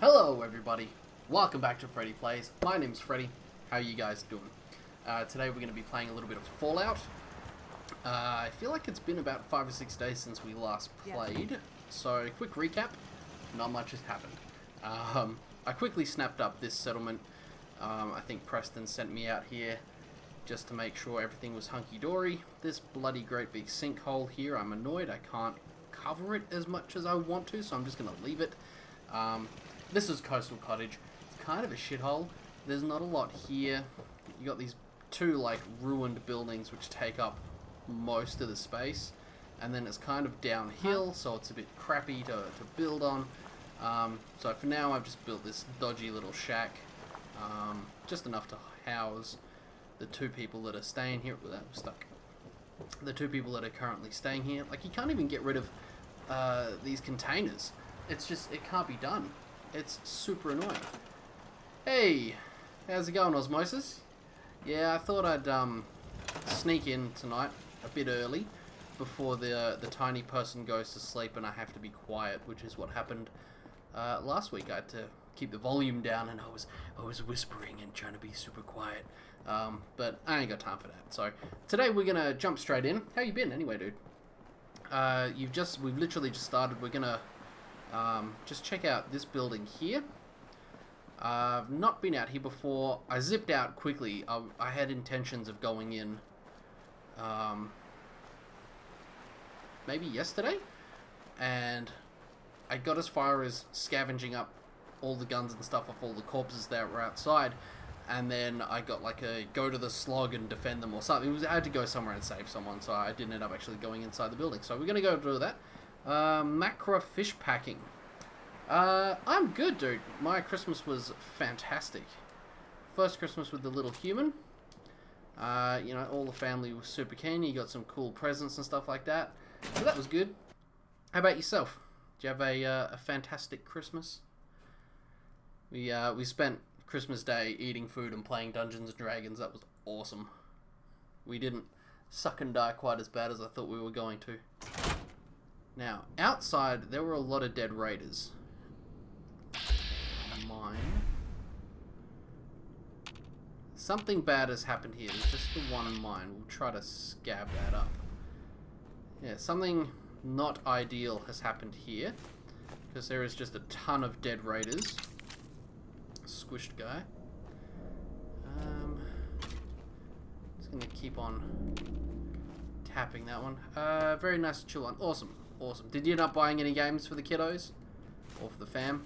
Hello everybody, welcome back to Freddy Plays. My name's Freddy. How are you guys doing? Today we're going to be playing a little bit of Fallout. I feel like it's been about 5 or 6 days since we last played, so quick recap, not much has happened. I quickly snapped up this settlement. I think Preston sent me out here just to make sure everything was hunky-dory. This bloody great big sinkhole here, I'm annoyed I can't cover it as much as I want to, so I'm just going to leave it. This is Coastal Cottage. It's kind of a shithole. There's not a lot here. You got these two like ruined buildings which take up most of the space, and then it's kind of downhill, so it's a bit crappy to build on. So for now I've just built this dodgy little shack, just enough to house the two people that are staying here. That was stuck. The two people that are currently staying here. Like, you can't even get rid of these containers. It's just, it can't be done. It's super annoying. Hey, how's it going, Osmosis? Yeah, I thought I'd sneak in tonight a bit early before the tiny person goes to sleep and I have to be quiet, which is what happened last week. I had to keep the volume down and I was whispering and trying to be super quiet. But I ain't got time for that. So today we're gonna jump straight in. How you been anyway, dude? We've literally just started. We're gonna just check out this building here. I've not been out here before. I zipped out quickly. I had intentions of going in maybe yesterday, and I got as far as scavenging up all the guns and stuff off all the corpses that were outside, and then I got like a go to the slog and defend them or something. I had to go somewhere and save someone, so I didn't end up actually going inside the building. So we're gonna go do that. Macro fish packing. I'm good, dude. My Christmas was fantastic. First Christmas with the little human. You know, all the family was super keen. You got some cool presents and stuff like that. So that was good. How about yourself? Did you have a fantastic Christmas? We spent Christmas Day eating food and playing Dungeons and Dragons. That was awesome. We didn't suck and die quite as bad as I thought we were going to. Now, outside, there were a lot of dead raiders. Mine. Something bad has happened here. There's just the one mine. We'll try to scab that up. Yeah, something not ideal has happened here, because there is just a ton of dead raiders. Squished guy. Just gonna keep on tapping that one. Very nice to chill on. Awesome. Awesome. Did you end up buying any games for the kiddos? Or for the fam?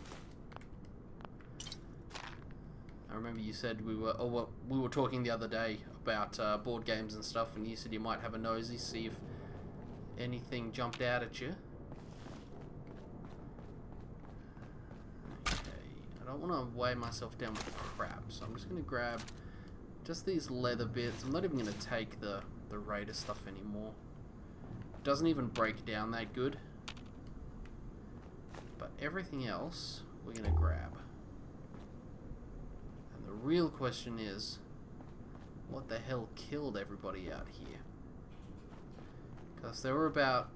I remember you said we were talking the other day about board games and stuff, and you said you might have a nosy, see if anything jumped out at you. Okay. I don't want to weigh myself down with the crap, so I'm just going to grab just these leather bits. I'm not even going to take the raider stuff anymore. It doesn't even break down that good. But everything else we're going to grab. And the real question is, what the hell killed everybody out here? Because there were about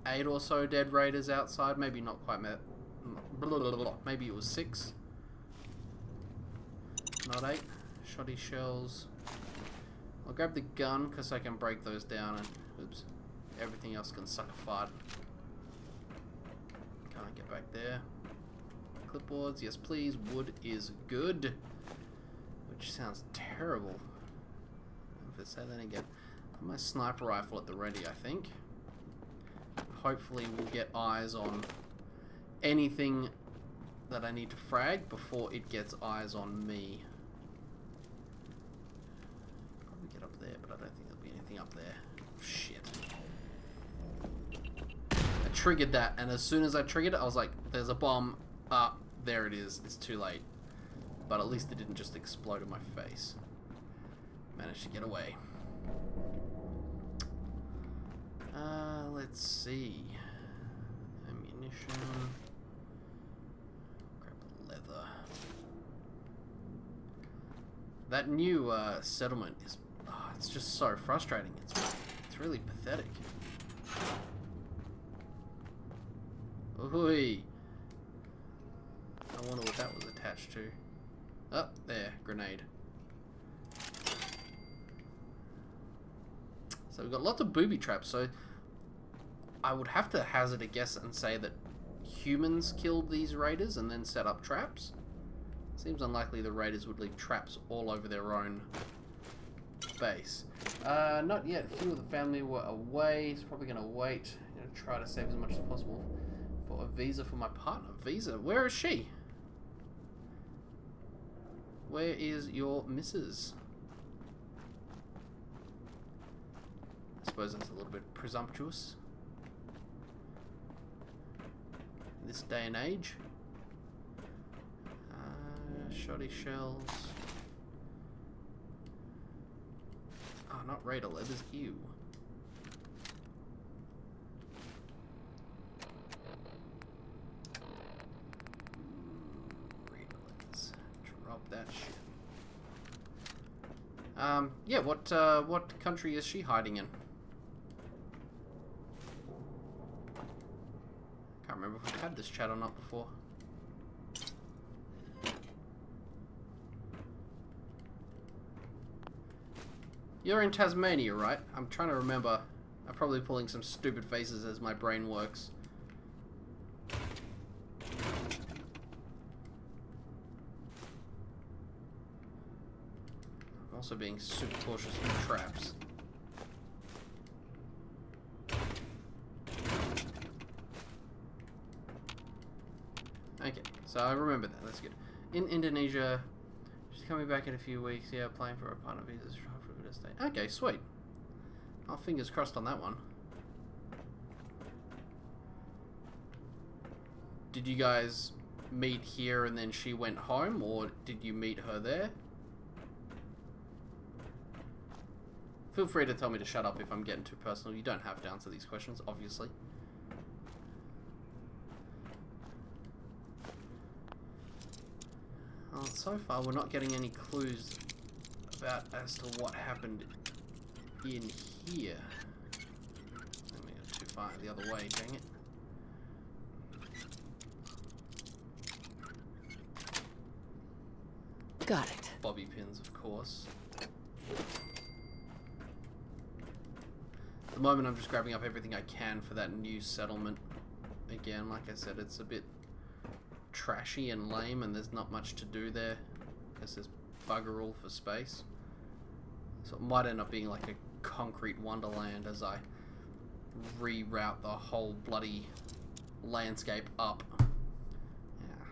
8 or so dead raiders outside. Maybe not quite. Maybe it was 6. Not 8. Shoddy shells. I'll grab the gun because I can break those down and oops, everything else can suck a fart. Can't get back there. Clipboards, yes please. Wood is good. Which sounds terrible. If I say that again. Put my sniper rifle at the ready, I think. Hopefully we'll get eyes on anything that I need to frag before it gets eyes on me. Probably get up there, but I don't think there'll be anything up there. Shit. I triggered that, and as soon as I triggered it, I was like, there's a bomb. Ah, there it is. It's too late. But at least it didn't just explode in my face. Managed to get away. Let's see. Ammunition. Grab the leather. That new settlement is... Oh, it's just so frustrating. It's really pathetic. Ooh. I wonder what that was attached to. Oh, there, grenade. So we've got lots of booby traps, so I would have to hazard a guess and say that humans killed these raiders and then set up traps. Seems unlikely the raiders would leave traps all over their own base. Not yet. A few of the family were away. He's probably going to wait. Going to try to save as much as possible for a visa for my partner. Visa? Where is she? Where is your missus? I suppose that's a little bit presumptuous. In this day and age. Shoddy shells. Oh, not raider leathers. Ew. Raider leathers. Drop that shit. Yeah. What country is she hiding in? Can't remember if we've had this chat or not before. You're in Tasmania, right? I'm trying to remember. I'm probably pulling some stupid faces as my brain works. I'm also being super cautious with traps. Okay, so I remember that. That's good. In Indonesia, she's coming back in a few weeks. Yeah, applying for a partner visa. Okay, sweet. Oh, fingers crossed on that one. Did you guys meet here and then she went home, or did you meet her there? Feel free to tell me to shut up if I'm getting too personal. You don't have to answer these questions, obviously. Well, so far we're not getting any clues about as to what happened in here. Let me go too far the other way, dang it. Got it. Bobby pins, of course. At the moment I'm just grabbing up everything I can for that new settlement. Again, like I said, it's a bit trashy and lame and there's not much to do there because there's bugger all for space. So it might end up being like a concrete wonderland as I reroute the whole bloody landscape up. Yeah.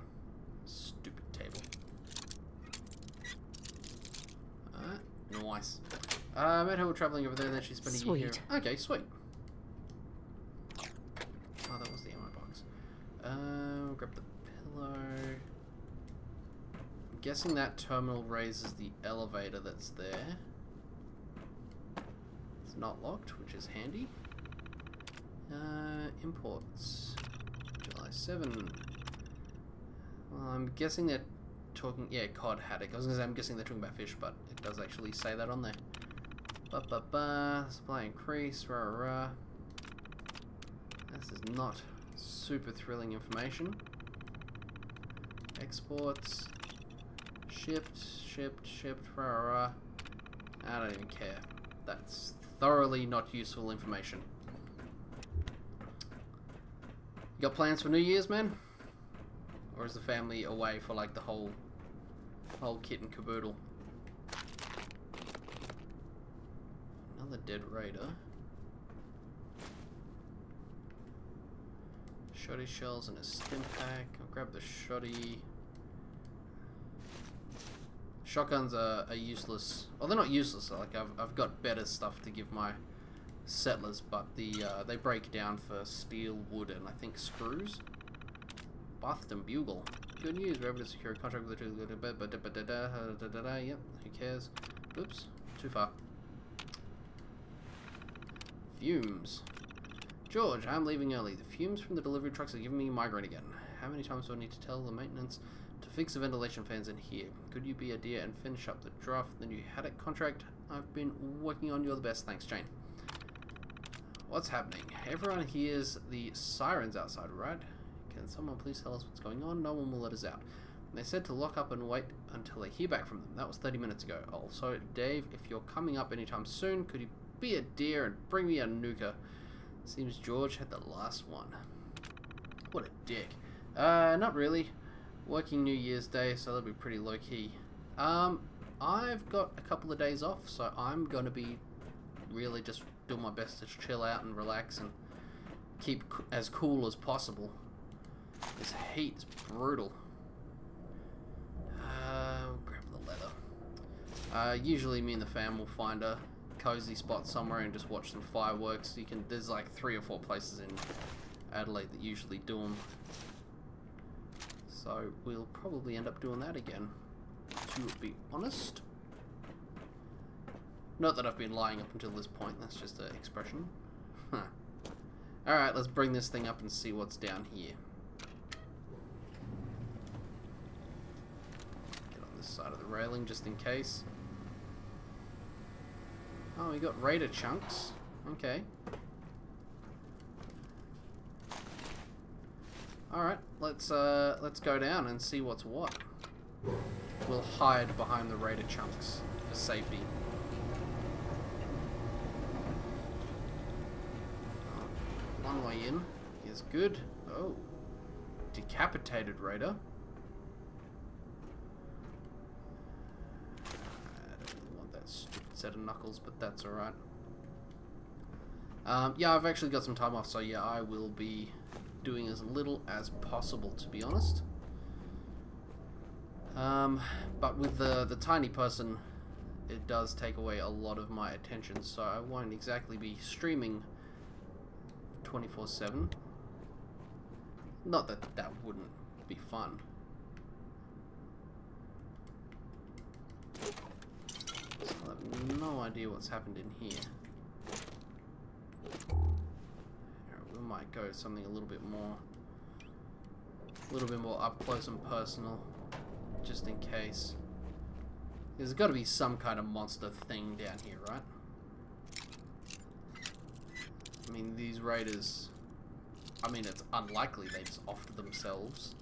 Stupid table. Nice. Met her traveling over there and then she's spending a year here. Okay, sweet. Oh, that was the ammo box. Grab the pillow. I'm guessing that terminal raises the elevator that's there. It's not locked, which is handy. Imports. July 7. Well, I'm guessing they're talking... Yeah, cod haddock. I was going to say I'm guessing they're talking about fish, but it does actually say that on there. Supply increase. Rah, rah. This is not super thrilling information. Exports. Shipped. Rah, rah. I don't even care. That's thoroughly not useful information. You got plans for New Year's, man? Or is the family away for like the whole kit and caboodle? Another dead raider. Shoddy shells and a Stimpack. I'll grab the shoddy. Shotguns are useless. Well, they're not useless. Like I've got better stuff to give my settlers, but they break down for steel, wood, and I think screws. Buffed and bugle. Good news. We're able to secure a contract with the yep. Who cares? Oops. Too far. Fumes. George, I'm leaving early. The fumes from the delivery trucks are giving me a migraine again. How many times do I need to tell the maintenance to fix the ventilation fans in here? Could you be a dear and finish up the draft, the new haddock contract I've been working on? You're the best. Thanks, Jane. What's happening? Everyone hears the sirens outside, right? Can someone please tell us what's going on? No one will let us out. They said to lock up and wait until they hear back from them. That was 30 minutes ago. Also, Dave, if you're coming up anytime soon, could you be a dear and bring me a nuka? Seems George had the last one. What a dick. Not really. Working New Year's Day, so that'll be pretty low-key. I've got a couple of days off, so I'm gonna be really just doing my best to chill out and relax and keep as cool as possible. This heat is brutal. Grab the leather. Usually me and the fam will find a cozy spot somewhere and just watch some fireworks. There's like 3 or 4 places in Adelaide that usually do them. So we'll probably end up doing that again, to be honest. Not that I've been lying up until this point, that's just an expression. Alright, let's bring this thing up and see what's down here. Get on this side of the railing just in case. Oh, we got raider chunks. Okay. Alright, let's go down and see what's what. We'll hide behind the raider chunks for safety. One way in is good. Oh. Decapitated raider. I don't really want that stupid set of knuckles, but that's alright. Yeah, I've actually got some time off, so yeah, I will be doing as little as possible, to be honest. But with the tiny person, it does take away a lot of my attention, so I won't exactly be streaming 24/7. Not that that wouldn't be fun. So I have no idea what's happened in here. We might go something a little bit more up close and personal, just in case. There's got to be some kind of monster thing down here, right? I mean, these raiders, I mean, it's unlikely they just offed themselves.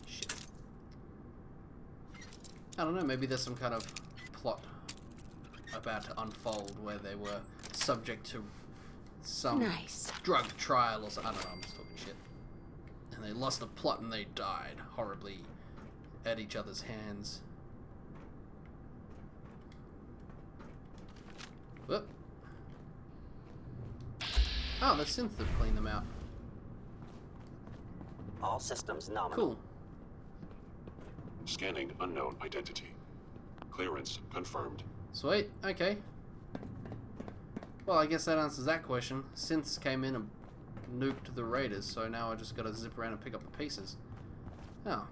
Shit. I don't know, maybe there's some kind of plot about to unfold where they were subject to some drug trial or something. I don't know, I'm just talking shit. And they lost the plot and they died horribly at each other's hands. Whoop. Oh, the synth have cleaned them out. All systems nominal. Cool. Scanning unknown identity. Clearance confirmed. Sweet, okay. Well, I guess that answers that question. Synths came in and nuked the raiders, so now I just gotta zip around and pick up the pieces. Oh.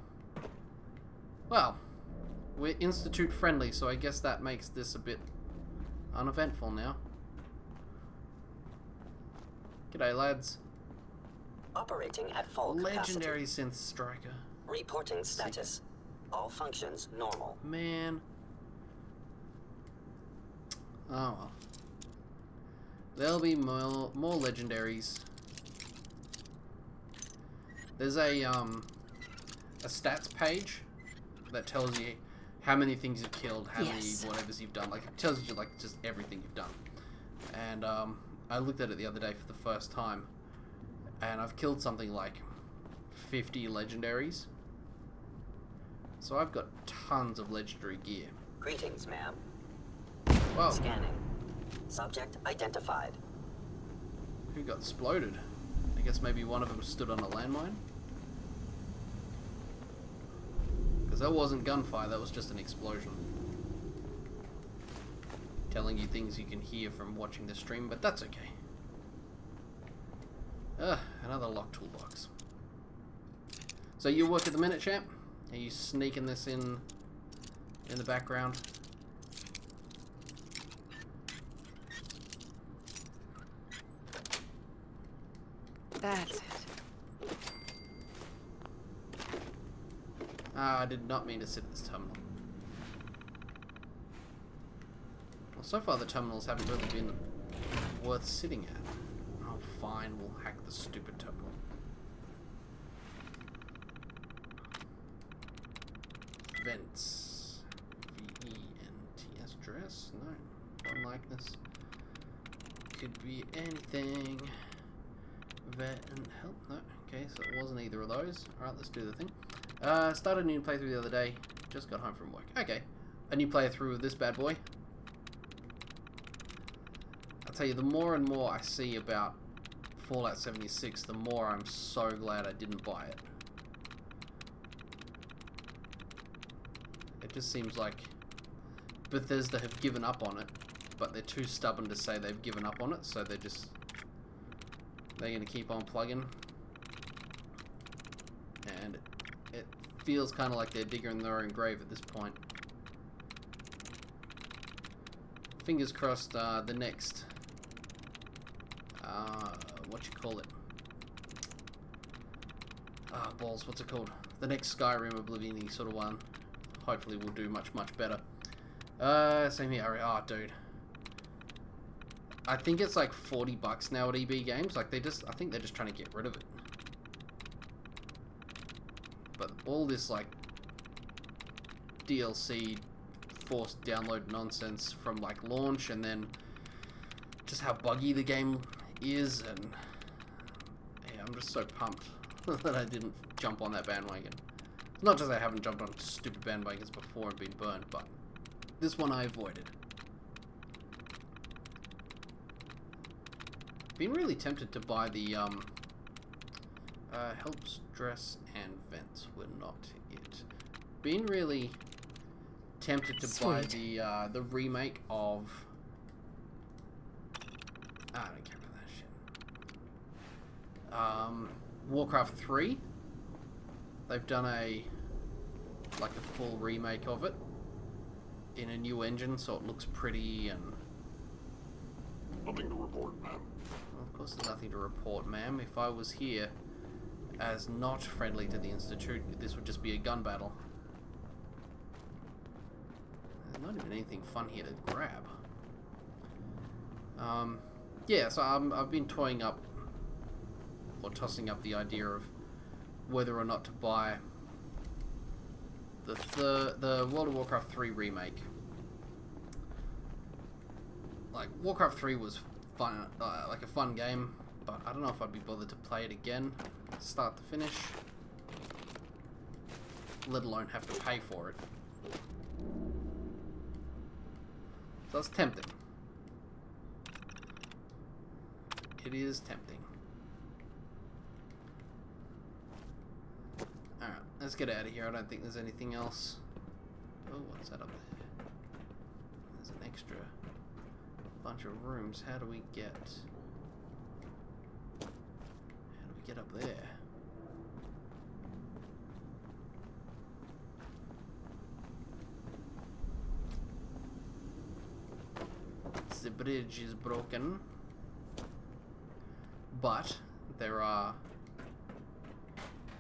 Well, we're Institute friendly, so I guess that makes this a bit uneventful now. G'day, lads. Operating at full Legendary capacity. synth striker. Reporting status. All functions normal. Man. Oh well. There'll be more legendaries. There's a stats page that tells you how many things you've killed, how many whatevers you've done. Like, it tells you like just everything you've done. And I looked at it the other day for the first time, and I've killed something like 50 legendaries. So I've got tons of legendary gear. Greetings, ma'am. Whoa. Scanning. Subject identified. Who got exploded? I guess maybe one of them stood on a landmine? Because that wasn't gunfire, that was just an explosion. Telling you things you can hear from watching the stream, but that's okay. Another locked toolbox. So you work at the minute, champ? Are you sneaking this in the background? That's it. Ah, I did not mean to sit at this terminal. Well, so far the terminals haven't really been worth sitting at. Oh, fine, we'll hack the stupid terminal. vents. V-E-N-T-S dress? No, don't like this. Could be anything. Vet and help? No. Okay, so it wasn't either of those. Alright, let's do the thing. Started a new playthrough the other day. Just got home from work. Okay. A new playthrough of this bad boy. I'll tell you, the more and more I see about Fallout 76, the more I'm so glad I didn't buy it. It just seems like Bethesda have given up on it, but they're too stubborn to say they've given up on it, so they're going to keep on plugging. And it feels kind of like they're digging their own grave at this point. Fingers crossed the next, what you call it? Ah, balls, what's it called? The next Skyrim Oblivion-y sort of one. Hopefully will do much, much better. Same here. Oh, dude. I think it's like $40 now at EB Games. Like I think they're just trying to get rid of it. But all this like DLC forced download nonsense from like launch, and then just how buggy the game is, and yeah, I'm just so pumped that I didn't jump on that bandwagon. It's not just I haven't jumped on stupid bandwagons before and been burned, but this one I avoided. Been really tempted to buy the helps, dress, and vents were not it. Been really tempted to buy the remake of I don't care about that shit. Warcraft 3. They've done a full remake of it in a new engine, so it looks pretty and. Nothing to report, ma'am. Well, of course, there's nothing to report, ma'am. If I was here as not friendly to the Institute, this would just be a gun battle. There's not even anything fun here to grab. Yeah, so I've been toying up or tossing up the idea of whether or not to buy the World of Warcraft 3 remake. Like, Warcraft 3 was fun, like a fun game, but I don't know if I'd be bothered to play it again, start to finish, let alone have to pay for it. So it's tempting. It is tempting. Alright, let's get out of here. I don't think there's anything else. Oh, what's that up there? There's an extra bunch of rooms. How do we get up there? The bridge is broken, but there are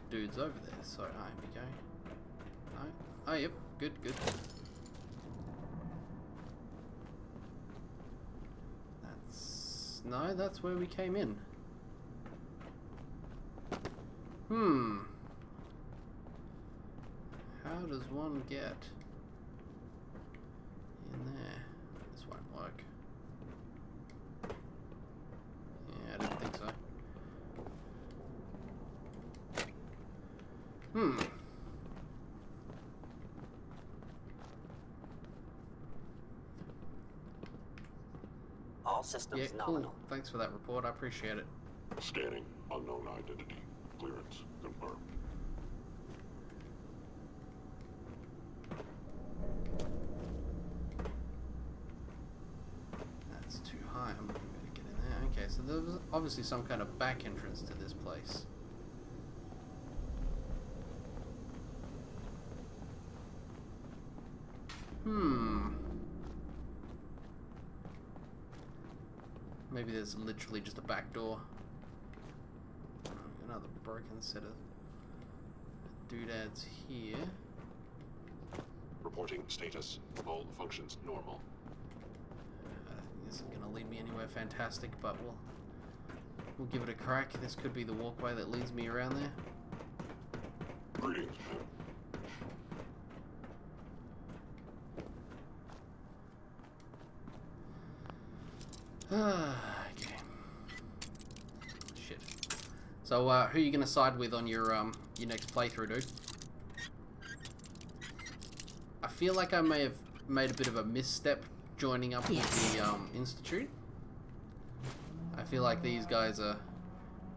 dudes over there, so here we go. Oh, yep, good. No, that's where we came in. How does one get in there? This won't work. Yeah, I didn't think so. All systems Yeah, nominal. cool. Thanks for that report. I appreciate it. Scanning. Unknown identity. Clearance confirmed. That's too high. I'm not going to get in there. Okay, so there was obviously some kind of back entrance to this place. Maybe there's literally just a back door. Another broken set of doodads here. Reporting status. All functions normal. I don't think this is going to lead me anywhere fantastic, but we'll give it a crack. This could be the walkway that leads me around there. Greetings, ma'am. Okay. Shit. So, who are you gonna side with on your next playthrough, dude? I feel like I may have made a bit of a misstep joining up with the Institute. I feel like these guys are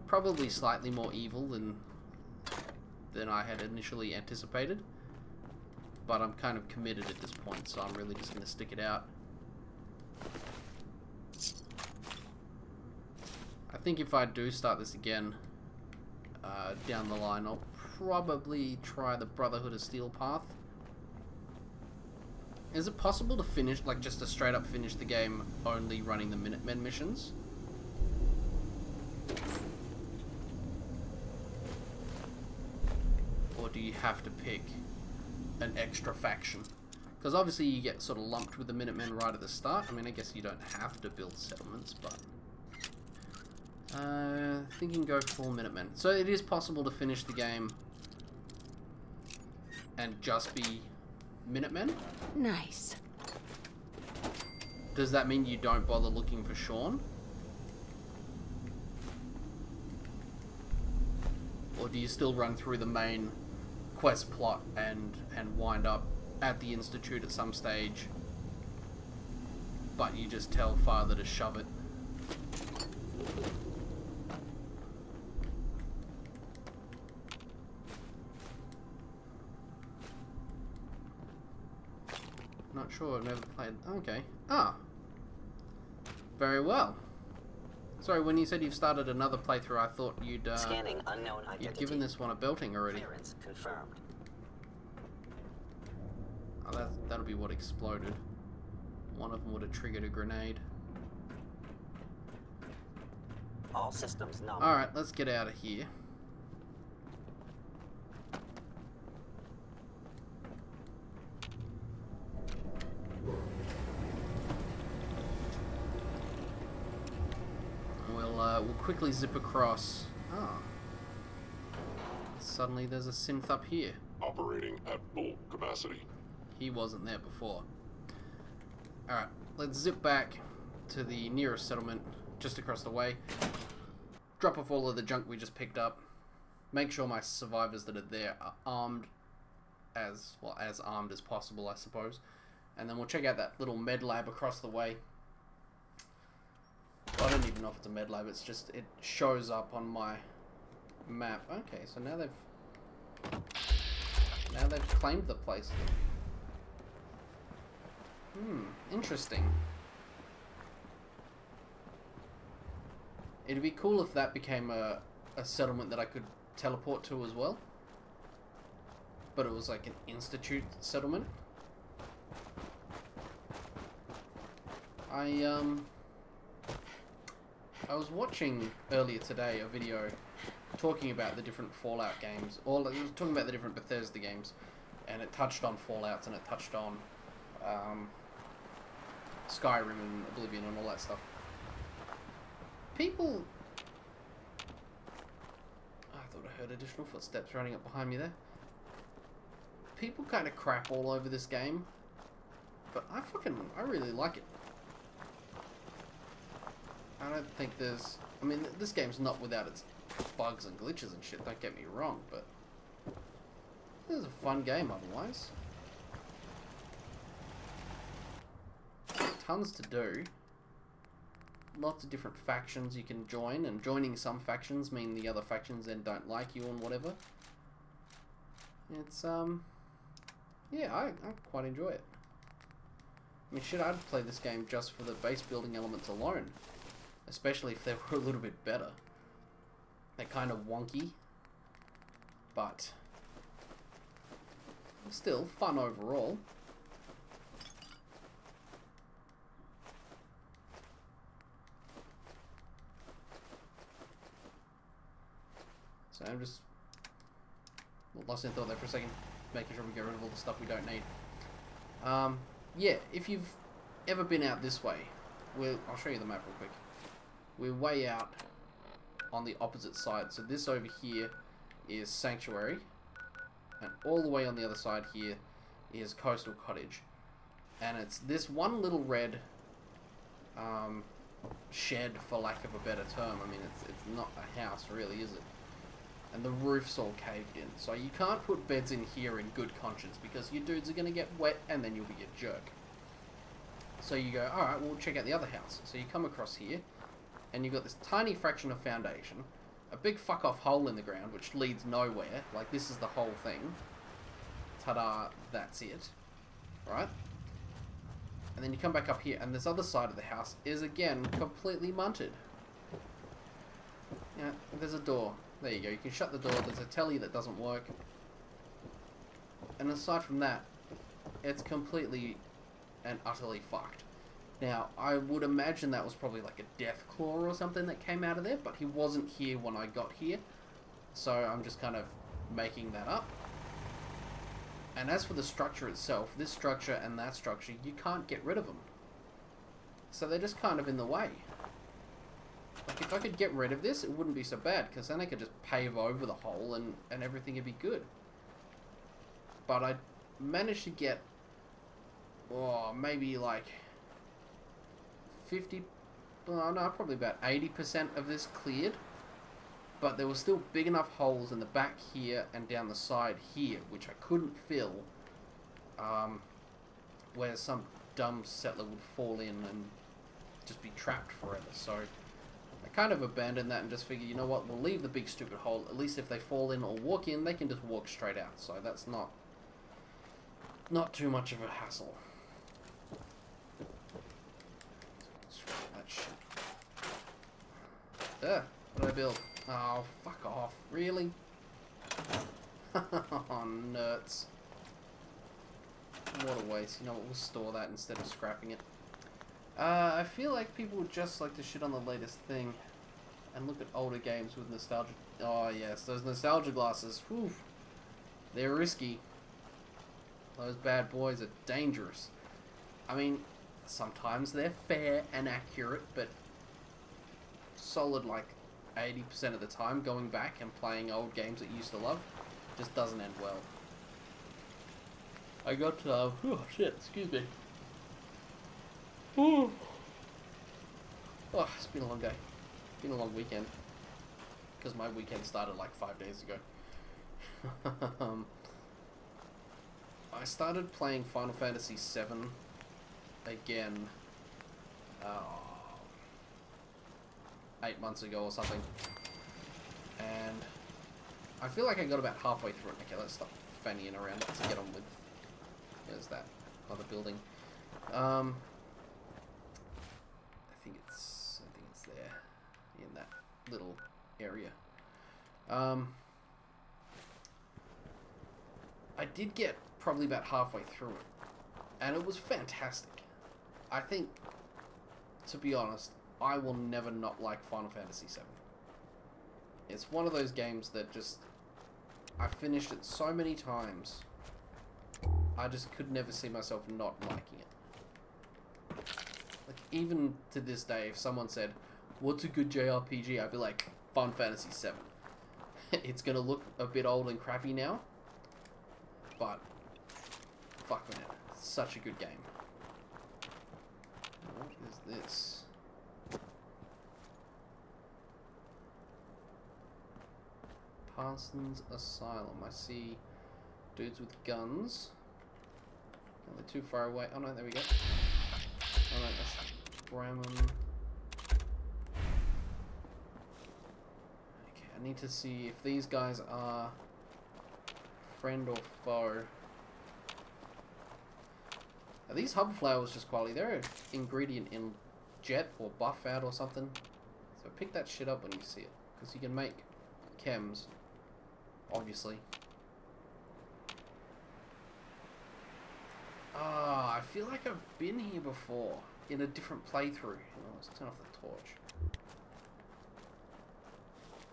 probably slightly more evil than I had initially anticipated. But I'm kind of committed at this point, so I'm really just going to stick it out. I think if I do start this again down the line, I'll probably try the Brotherhood of Steel path. Is it possible to finish, like just to straight up finish the game only running the Minutemen missions? Or do you have to pick an extra faction? Because obviously you get sort of lumped with the Minutemen right at the start. I mean, I guess you don't have to build settlements, but... thinking go full Minutemen. So it is possible to finish the game and just be Minutemen? Nice. Does that mean you don't bother looking for Sean? Or do you still run through the main quest plot and wind up at the Institute at some stage, but you just tell Father to shove it? Not sure, I've never played... Okay. Ah. Very well. Sorry, when you said you've started another playthrough, I thought you'd Scanning unknown identity. you'd given this one a belting already. Clearance confirmed. Oh, that'll be what exploded. One of them would have triggered a grenade. All systems nominal. Alright, let's get out of here. We'll quickly zip across. Ah. Suddenly there's a synth up here. Operating at full capacity. He wasn't there before. Alright, let's zip back to the nearest settlement just across the way. Drop off all of the junk we just picked up. Make sure my survivors that are there are armed as armed as possible, I suppose. And then we'll check out that little med lab across the way. I don't even know if it's a med lab, it's just, it shows up on my map. Okay, so now they've claimed the place. Interesting. It'd be cool if that became a settlement that I could teleport to as well. But it was like an institute settlement. I was watching earlier today a video talking about the different Fallout games, or it was talking about the different Bethesda games, and it touched on Fallouts and it touched on Skyrim and Oblivion and all that stuff. People... I thought I heard additional footsteps running up behind me there. People kind of crap all over this game, but I really like it. I don't think there's... I mean, this game's not without its bugs and glitches and shit, don't get me wrong, but... It's a fun game otherwise. Tons to do. Lots of different factions you can join, and joining some factions mean the other factions then don't like you and whatever. It's, yeah, I quite enjoy it. I mean, shit, I'd play this game just for the base building elements alone. Especially if they were a little bit better. They're kind of wonky, but still fun overall. So I'm just lost in thought there for a second, making sure we get rid of all the stuff we don't need. Yeah, if you've ever been out this way, I'll show you the map real quick. We're way out on the opposite side. So this over here is Sanctuary. And all the way on the other side here is Coastal Cottage. And it's this one little red shed, for lack of a better term. I mean, it's not a house, really, is it? And the roof's all caved in. So you can't put beds in here in good conscience, because your dudes are going to get wet and then you'll be a jerk. So you go, alright, we'll check out the other house. So you come across here, and you've got this tiny fraction of foundation, a big fuck off hole in the ground, which leads nowhere. Like, this is the whole thing. Ta-da, that's it. Right? And then you come back up here, and this other side of the house is, again, completely munted. Yeah, there's a door. There you go. You can shut the door. There's a telly that doesn't work. And aside from that, it's completely and utterly fucked. Now, I would imagine that was probably like a death claw or something that came out of there, but he wasn't here when I got here. So I'm just kind of making that up. And as for the structure itself, this structure and that structure, you can't get rid of them. So they're just kind of in the way. Like, if I could get rid of this, it wouldn't be so bad, because then I could just pave over the hole and everything would be good. But I managed to get, oh, maybe like 50, well, no, probably about 80% of this cleared. But there were still big enough holes in the back here and down the side here, which I couldn't fill, where some dumb settler would fall in and just be trapped forever. So I kind of abandoned that and just figured, you know what, we'll leave the big stupid hole. At least if they fall in or walk in, they can just walk straight out. So that's not too much of a hassle. Scrap that shit. There, what did I build? Oh, fuck off. Really? Oh, nerds. What a waste. You know what, we'll store that instead of scrapping it. I feel like people would just like to shit on the latest thing and look at older games with nostalgia. Oh, yes, those nostalgia glasses. Whew. They're risky. Those bad boys are dangerous. I mean, sometimes they're fair and accurate, but solid, like, 80% of the time, going back and playing old games that you used to love just doesn't end well. I got, oh shit, excuse me. Ooh. Oh, it's been a long day. It's been a long weekend. Because my weekend started like 5 days ago. I started playing Final Fantasy VII again 8 months ago or something, and I feel like I got about halfway through it. Okay, let's stop fannying around. Let's get on with. There's that other building. I think it's there in that little area. I did get probably about halfway through it, and it was fantastic. I think, to be honest, I will never not like Final Fantasy VII. It's one of those games that just, I finished it so many times, I just could never see myself not liking it. Like, even to this day, if someone said, what's a good JRPG, I'd be like, Final Fantasy VII. It's gonna look a bit old and crappy now, but fuck man, it's such a good game. What is this? Parsons Asylum. I see dudes with guns. Oh, they're too far away. Oh no, there we go. Oh no, that's Bramham. Okay, I need to see if these guys are friend or foe. Are these hub flowers just quality? They're an ingredient in jet or buff out or something. So pick that shit up when you see it, because you can make chems. Obviously. Ah, I feel like I've been here before in a different playthrough. Oh, let's turn off the torch.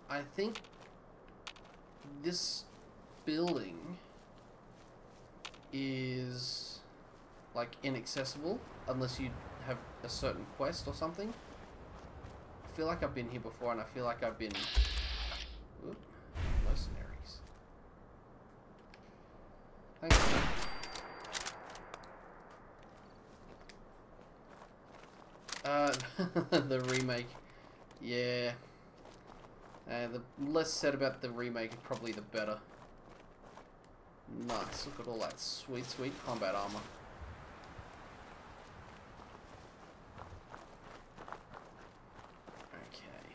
I think this building is like inaccessible unless you have a certain quest or something. I feel like I've been here before, and I feel like I've been mercenaries. Thanks. The remake. Yeah. The less said about the remake, probably the better. Nice. Look at all that sweet, sweet combat armor. Okay.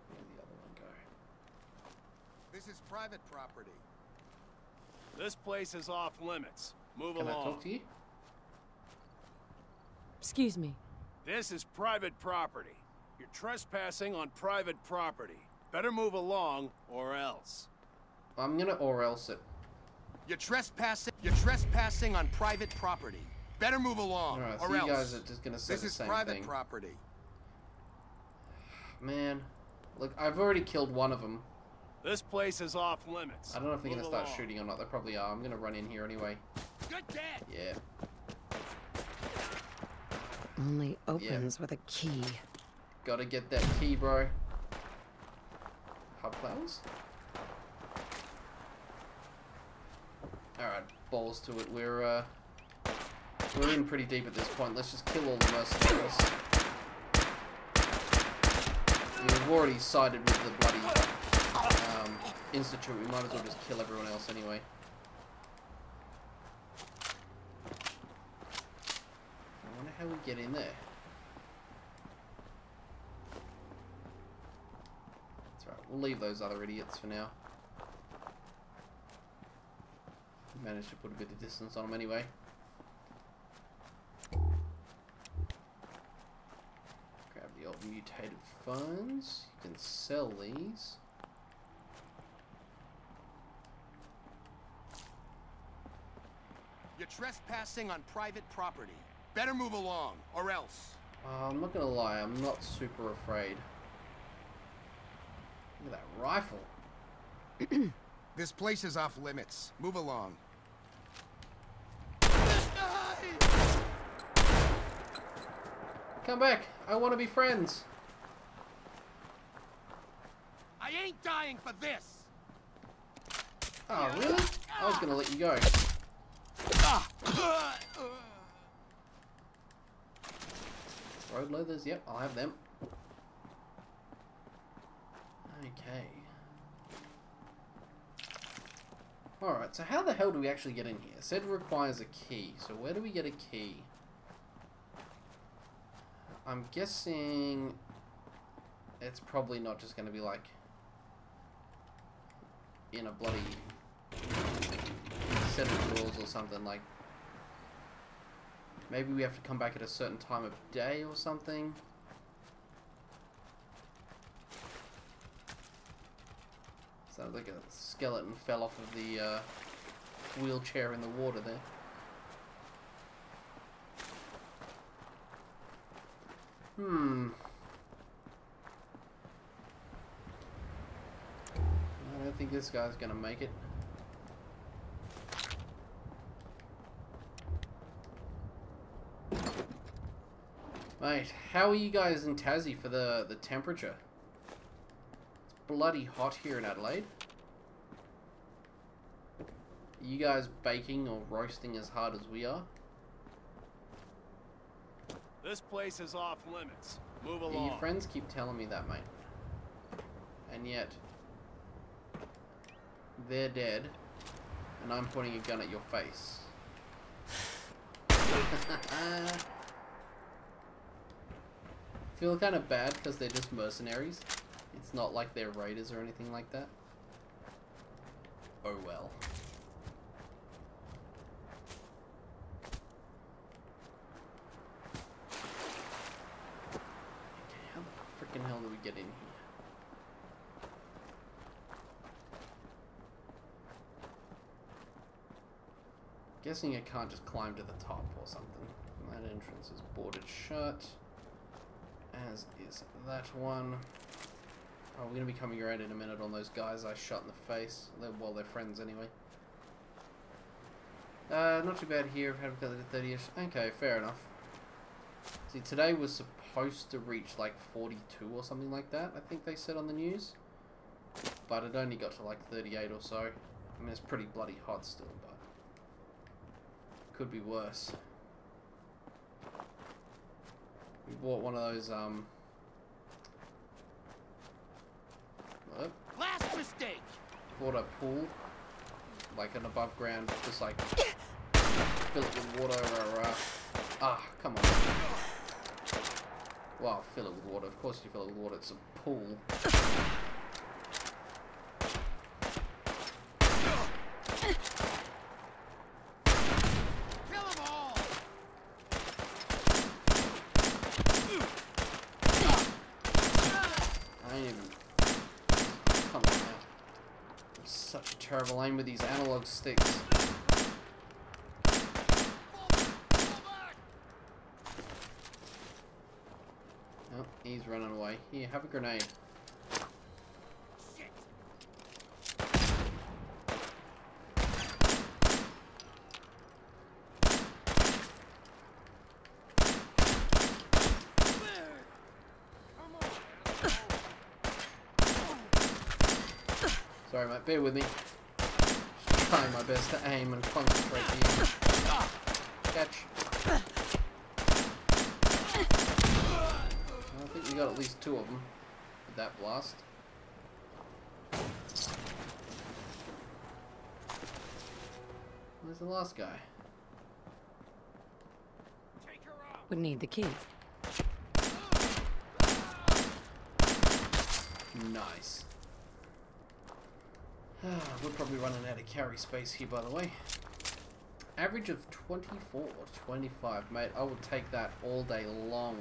Where'd the other one go? This is private property. This place is off limits. Move Can I along. talk to you? Excuse me. This is private property. You're trespassing on private property. Better move along, or else. I'm gonna or else it. You're trespassing on private property. Better move along, Alright, so or you else. guys are just gonna say This the is same private thing. property. Man, look, I've already killed one of them. This place is off limits. I don't know if they're Move gonna start along. shooting or not. They probably are. I'm gonna run in here anyway. Good dead. Yeah. Only opens with a key. Gotta get that key, bro. Hub flowers? Alright, balls to it. We're in pretty deep at this point. Let's just kill all the mercenaries. We've already sided with the bloody Institute. We might as well just kill everyone else anyway. I wonder how we get in there. That's right, we'll leave those other idiots for now. Managed to put a bit of distance on them anyway. Grab the old mutated phones. You can sell these. You're trespassing on private property. Better move along, or else. I'm not gonna lie, I'm not super afraid. Look at that rifle. This place is off limits. Move along. Come back, I want to be friends. I ain't dying for this. Oh, really? I was gonna let you go. Road leathers, yep, I'll have them. Okay. Alright, so how the hell do we actually get in here? It said it requires a key, so where do we get a key? I'm guessing it's probably not just going to be like in a bloody set of drawers or something. Like maybe we have to come back at a certain time of day or something. Sounds like a skeleton fell off of the wheelchair in the water there. I don't think this guy's gonna make it. Mate, how are you guys in Tassie for the temperature? It's bloody hot here in Adelaide. Are you guys baking or roasting as hard as we are? This place is off limits. Move Yeah, along. your friends keep telling me that, mate. And yet, they're dead, and I'm pointing a gun at your face. Feel kind of bad because they're just mercenaries. It's not like they're raiders or anything like that. Oh well. Okay, how the freaking hell do we get in here? Guessing I can't just climb to the top or something. That entrance is boarded shut. As is that one. Oh, we're going to be coming around in a minute on those guys I shot in the face. Well, they're friends anyway. Not too bad here. I've had a 30-ish. Okay, fair enough. See, today was supposed to reach like 42 or something like that, I think they said on the news. But it only got to like 38 or so. I mean, it's pretty bloody hot still, but... Could be worse. We bought one of those, Last mistake. bought a pool, like an above ground, just like fill it with water or, come on. Well, fill it with water. Of course you fill it with water. It's a pool. Kill 'em all. I ain't even... Come on now. I'm such a terrible aim with these analog sticks. Oh, he's running away. Here, have a grenade. Shit. Sorry, mate. Bear with me. Just trying my best to aim and concentrate here. Catch. I think we got at least 2 of them with that blast. Where's the last guy? Take her out. Would need the key. Nice. We're probably running out of carry space here, by the way. Average of 24 or 25, mate. I would take that all day long.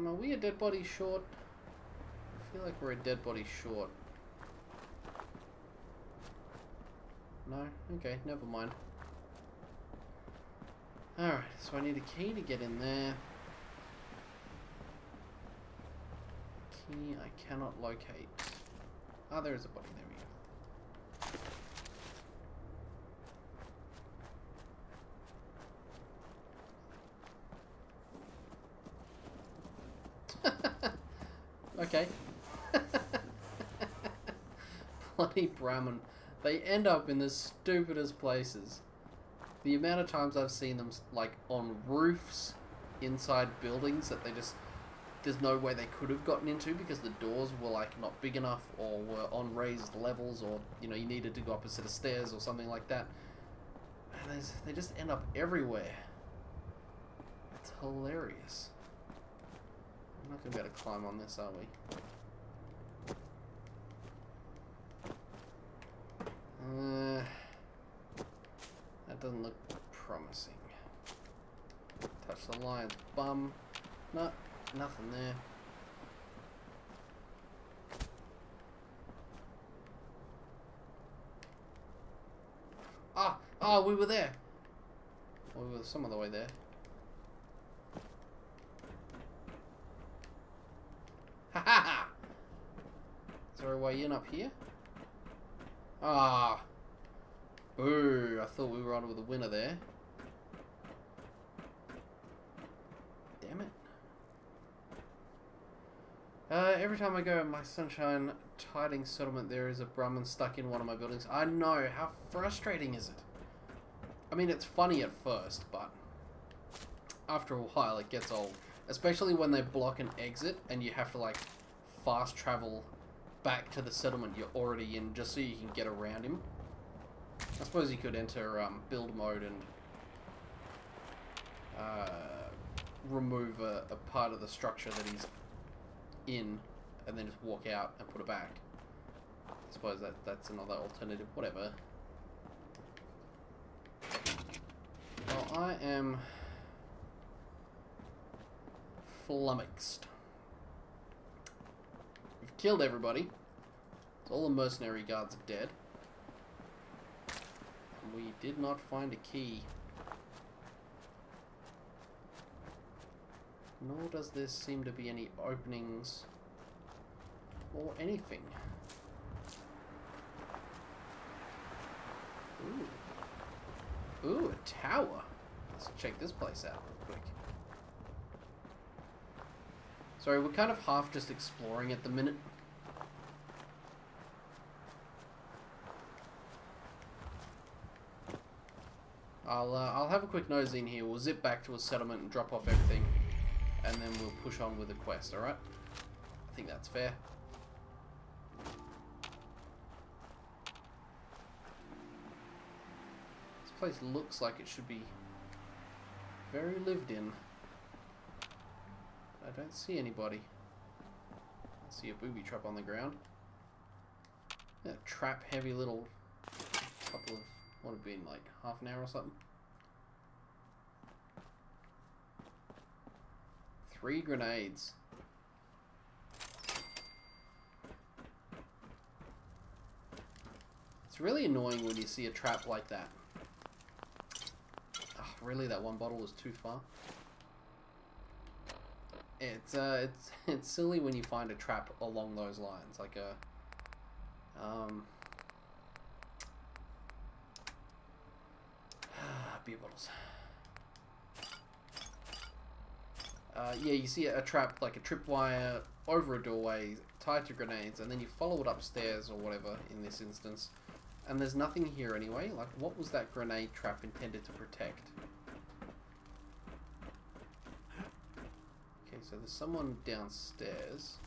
Are we a dead body short? I feel like we're a dead body short. No? Okay, never mind. Alright, so I need a key to get in there. Key I cannot locate. Ah, there is a body. There we go. Okay. Bloody Brahmin. They end up in the stupidest places. The amount of times I've seen them, like, on roofs, inside buildings, that they just... There's no way they could have gotten into because the doors were, like, not big enough or were on raised levels or, you know, you needed to go up a set of stairs or something like that. And they just end up everywhere. It's hilarious. I'm not going to be able to climb on this, are we? That doesn't look promising. Touch the lion's bum. No, nothing there. Ah, we were there. Well, we were some of the way there. Ha ha ha! Is there a way in up here? Ah. Ooh, I thought we were on with a winner there. Damn it. Every time I go in my sunshine tiding settlement, there is a Brahmin stuck in one of my buildings. I know, how frustrating is it? I mean, it's funny at first, but after a while it gets old. Especially when they block an exit and you have to, like, fast travel back to the settlement you're already in just so you can get around him. I suppose you could enter build mode and remove a part of the structure that he's in and then just walk out and put it back. I suppose that's another alternative. Whatever. Well, I am flummoxed. We've killed everybody. All the mercenary guards are dead. And we did not find a key. Nor does there seem to be any openings or anything. Ooh. Ooh, a tower. Let's check this place out real quick. Sorry, we're kind of half just exploring at the minute. I'll have a quick nose in here. We'll zip back to a settlement and drop off everything, and then we'll push on with the quest. All right? I think that's fair. This place looks like it should be very lived in. I don't see anybody. I see a booby trap on the ground. Yeah, trap heavy little couple of, what have been like half an hour or something. 3 grenades. It's really annoying when you see a trap like that. Oh, really, that one bottle was too far. It's silly when you find a trap along those lines, like a beer bottles. Yeah, you see a trap like a tripwire over a doorway tied to grenades, and then you follow it upstairs or whatever in this instance, and there's nothing here anyway. Like, what was that grenade trap intended to protect? Okay, so there's someone downstairs.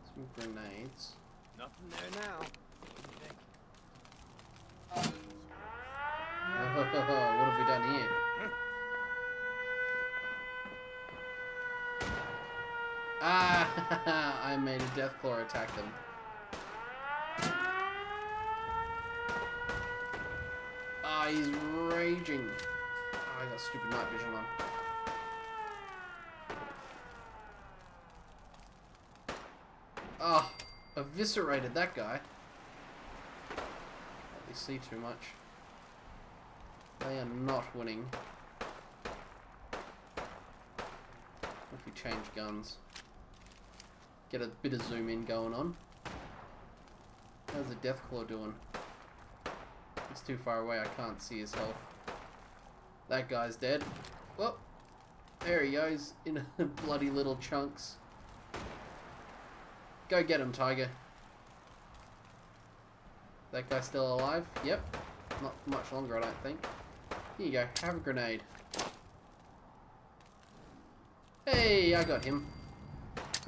Some grenades. Nothing there now. What have we done here? Ah! I made a deathclaw attack them. Ah, he's raging. Ah, I got stupid night vision on. Ah, eviscerated that guy. Can't really see too much. They are not winning. If we change guns. Get a bit of zoom in going on. How's the Deathclaw doing? It's too far away, I can't see his health. That guy's dead. Well, there he goes, in bloody little chunks. Go get him, Tiger. That guy still alive? Yep. Not for much longer, I don't think. Here you go, have a grenade. Hey, I got him.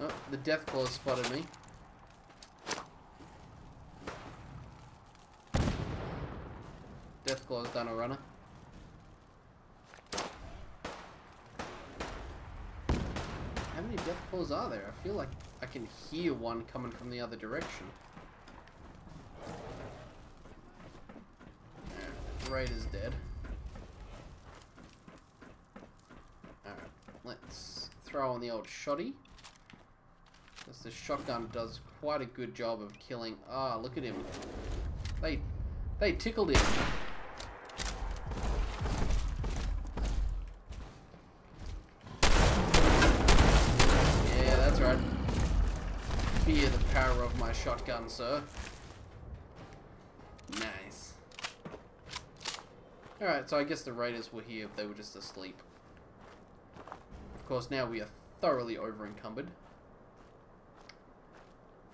Oh, the Deathclaw spotted me. Deathclaw's done a runner. How many Deathclaws are there? I feel like I can hear one coming from the other direction. Alright, Raider's dead. Alright, let's throw on the old shotty. Because the shotgun does quite a good job of killing. Ah, look at him. They tickled him. Yeah, that's right. Fear the power of my shotgun, sir. Nice. Alright, so I guess the raiders were here, they were just asleep. Of course, now we are thoroughly over-encumbered.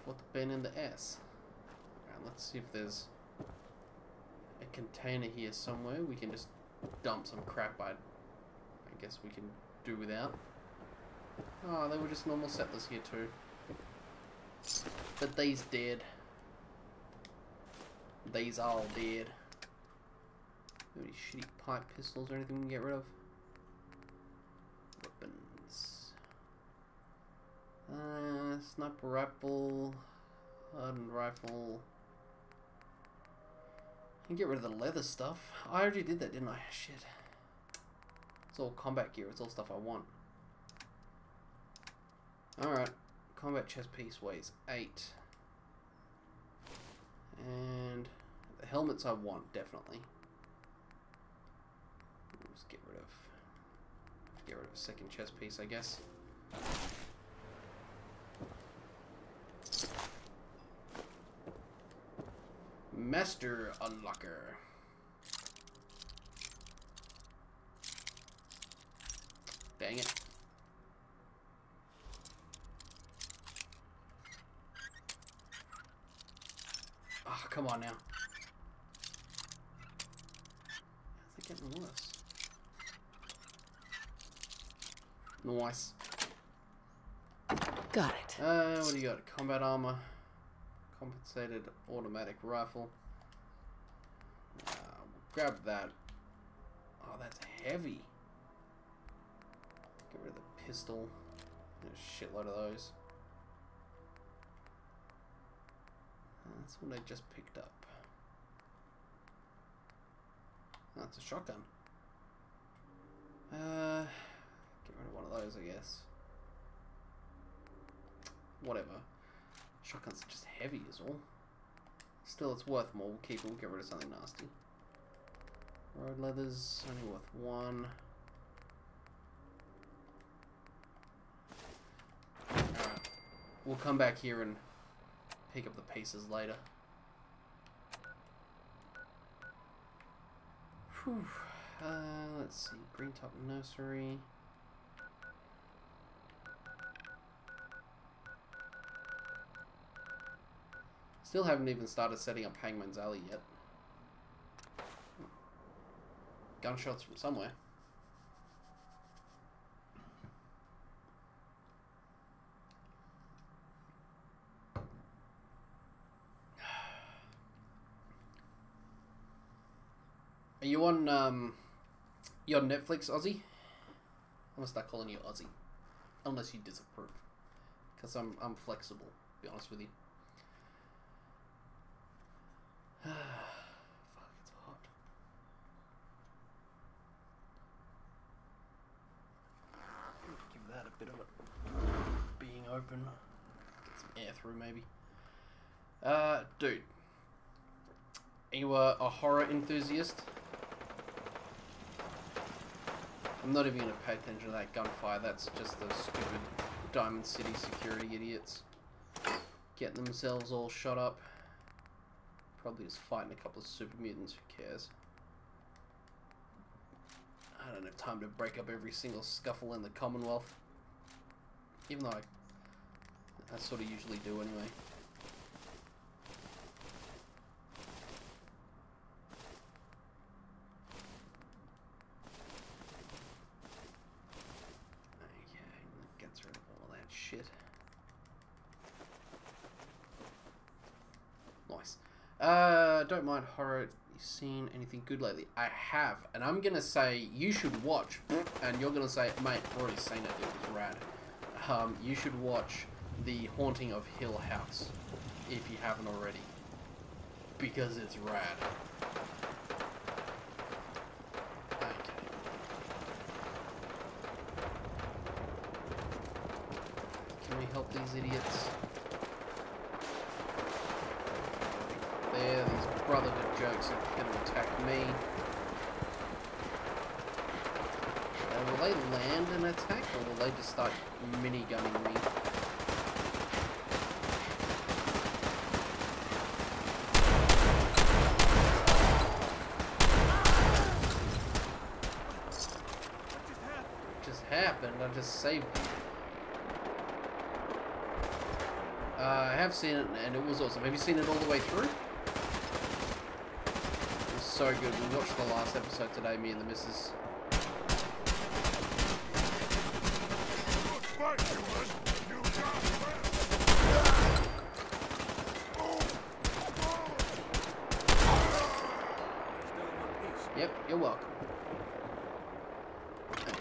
What the Ben in the S? Alright, let's see if there's a container here somewhere. We can just dump some crap I guess we can do without. Oh, they were just normal settlers here too. But these dead. These all dead. Any shitty pipe pistols or anything we can get rid of? Weapons. Sniper rifle. Hardened rifle. You can get rid of the leather stuff. I already did that, didn't I? Shit. It's all combat gear. It's all stuff I want. Alright. Combat chest piece weighs 8. And the helmets I want, definitely. Let's get rid of a second chest piece, I guess. Master Unlocker. Dang it. come on now. They're getting worse. Nice. Got it. What do you got? Combat armor. Compensated automatic rifle. We'll grab that. Oh, that's heavy. Get rid of the pistol. There's a shitload of those. That's what I just picked up. Oh, it's a shotgun. Get rid of one of those, I guess. Whatever. Shotguns are just heavy is all. Still, it's worth more. We'll keep it. We'll get rid of something nasty. Road leathers, only worth one. Alright. We'll come back here and pick up the pieces later. Whew. Let's see. Green Top Nursery. Still haven't even started setting up Hangman's Alley yet. Gunshots from somewhere. Are you on Netflix, Aussie? I'm gonna start calling you Aussie, unless you disapprove, because I'm flexible. To be honest with you. Fuck, it's hot. Give that a bit of it being open. Get some air through, maybe. Dude, are you a horror enthusiast? I'm not even going to pay attention to that gunfire. That's just the stupid Diamond City security idiots getting themselves all shot up. Probably just fighting a couple of super mutants. Who cares? I don't have time to break up every single scuffle in the Commonwealth. Even though I sort of usually do anyway. Gets rid of all that shit. Nice. Don't mind horror. You seen anything good lately? I have, and I'm gonna say you should watch, and you're gonna say, mate, I've already seen it. It was rad. You should watch The Haunting of Hill House if you haven't already, because it's rad. Can we help these idiots? There, these Brotherhood jokes are going to attack me. Will they land an attack, or will they just start minigunning me? What just happened? I just saved them. I have seen it, and it was awesome. Have you seen it all the way through? It was so good. We watched the last episode today, me and the missus. Yep, you're welcome. Okay,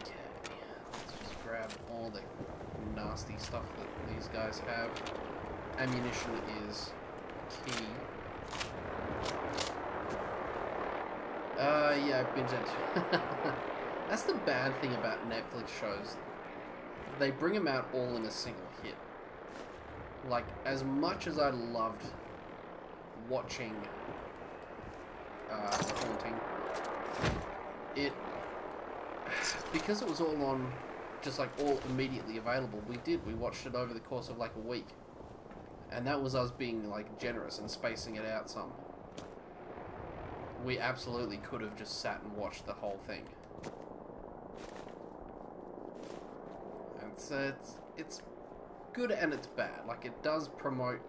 let's just grab all the nasty stuff that these guys have. Ammunition is key. Yeah, I binged it. That's the bad thing about Netflix shows. They bring them out all in a single hit. Like, as much as I loved watching Haunting, because it was all on, just like all immediately available, we watched it over the course of like a week. And that was us being like generous and spacing it out some. We absolutely could have just sat and watched the whole thing. And so it's good and it's bad. Like, it does promote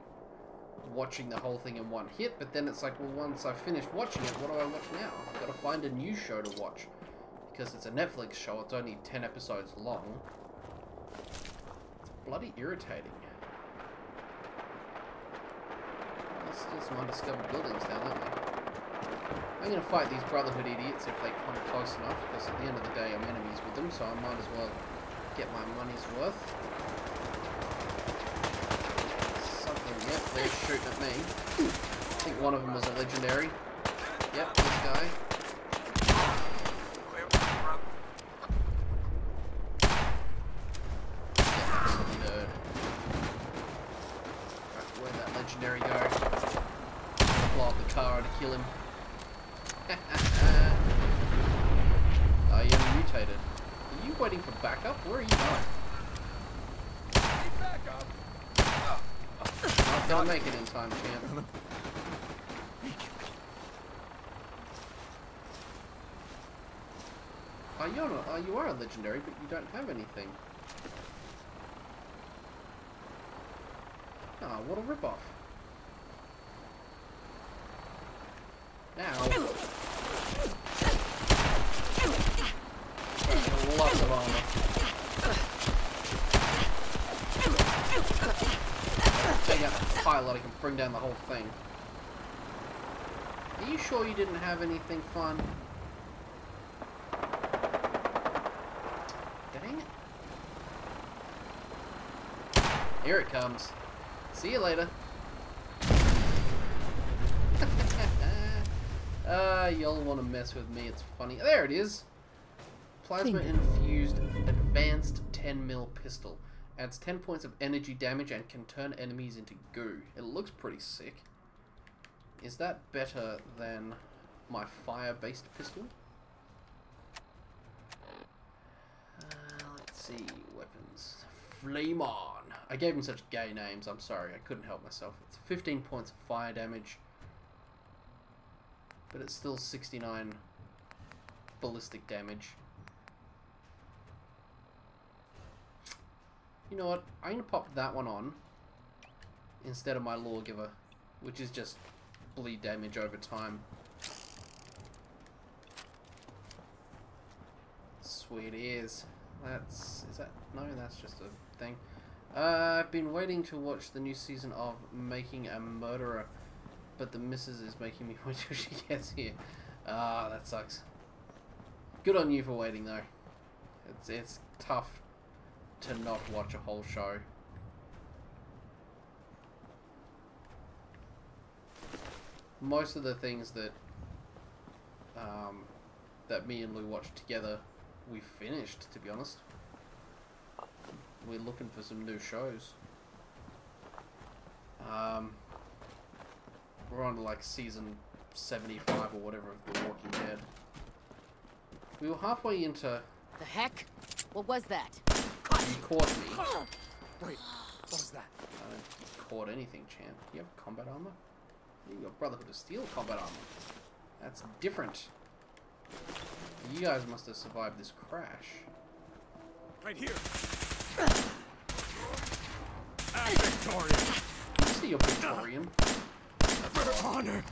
watching the whole thing in one hit, but then it's like, well, once I finish watching it, what do I watch now? I've got to find a new show to watch. Because it's a Netflix show, it's only 10 episodes long. It's bloody irritating. There's still some undiscovered buildings down, aren't there? I'm going to fight these Brotherhood idiots if they come close enough, because at the end of the day I'm enemies with them, so I might as well get my money's worth. Yep, they're shooting at me. I think one of them was a legendary. Yep, this guy. Yeah, absolute nerd. Right, where'd that legendary go? Blow up the car to kill him. Oh, you're mutated. Are you waiting for backup? Where are you going? Don't make it in time, champ. You are a legendary, but you don't have anything. Ah, what a ripoff. Ow. Lots of armor. Take out the pilot, I can bring down the whole thing. Are you sure you didn't have anything fun? Dang it. Here it comes. See you later. Y'all want to mess with me, it's funny. There it is. Plasma-infused advanced 10mm pistol. Adds 10 points of energy damage and can turn enemies into goo. It looks pretty sick. Is that better than my fire-based pistol? Let's see. Weapons. Flame on. I gave him such gay names. I'm sorry. I couldn't help myself. It's 15 points of fire damage. But it's still 69 ballistic damage. You know what? I'm going to pop that one on instead of my Lawgiver, which is just bleed damage over time. Sweet is. Is that? No, that's just a thing. I've been waiting to watch the new season of Making a Murderer, but the missus is making me wait till she gets here. Ah, that sucks. Good on you for waiting though. It's tough to not watch a whole show. Most of the things that that me and Lou watched together, we finished, to be honest. We're looking for some new shows. We're on like season 75 or whatever of The Walking Dead. We were halfway into... The heck? What was that? You caught me. Wait, what was that? I don't think you caught anything, champ. Do you have combat armor? You got Brotherhood of Steel combat armor. That's different. You guys must have survived this crash. Right here. Victorian. You see your Victorian. For honor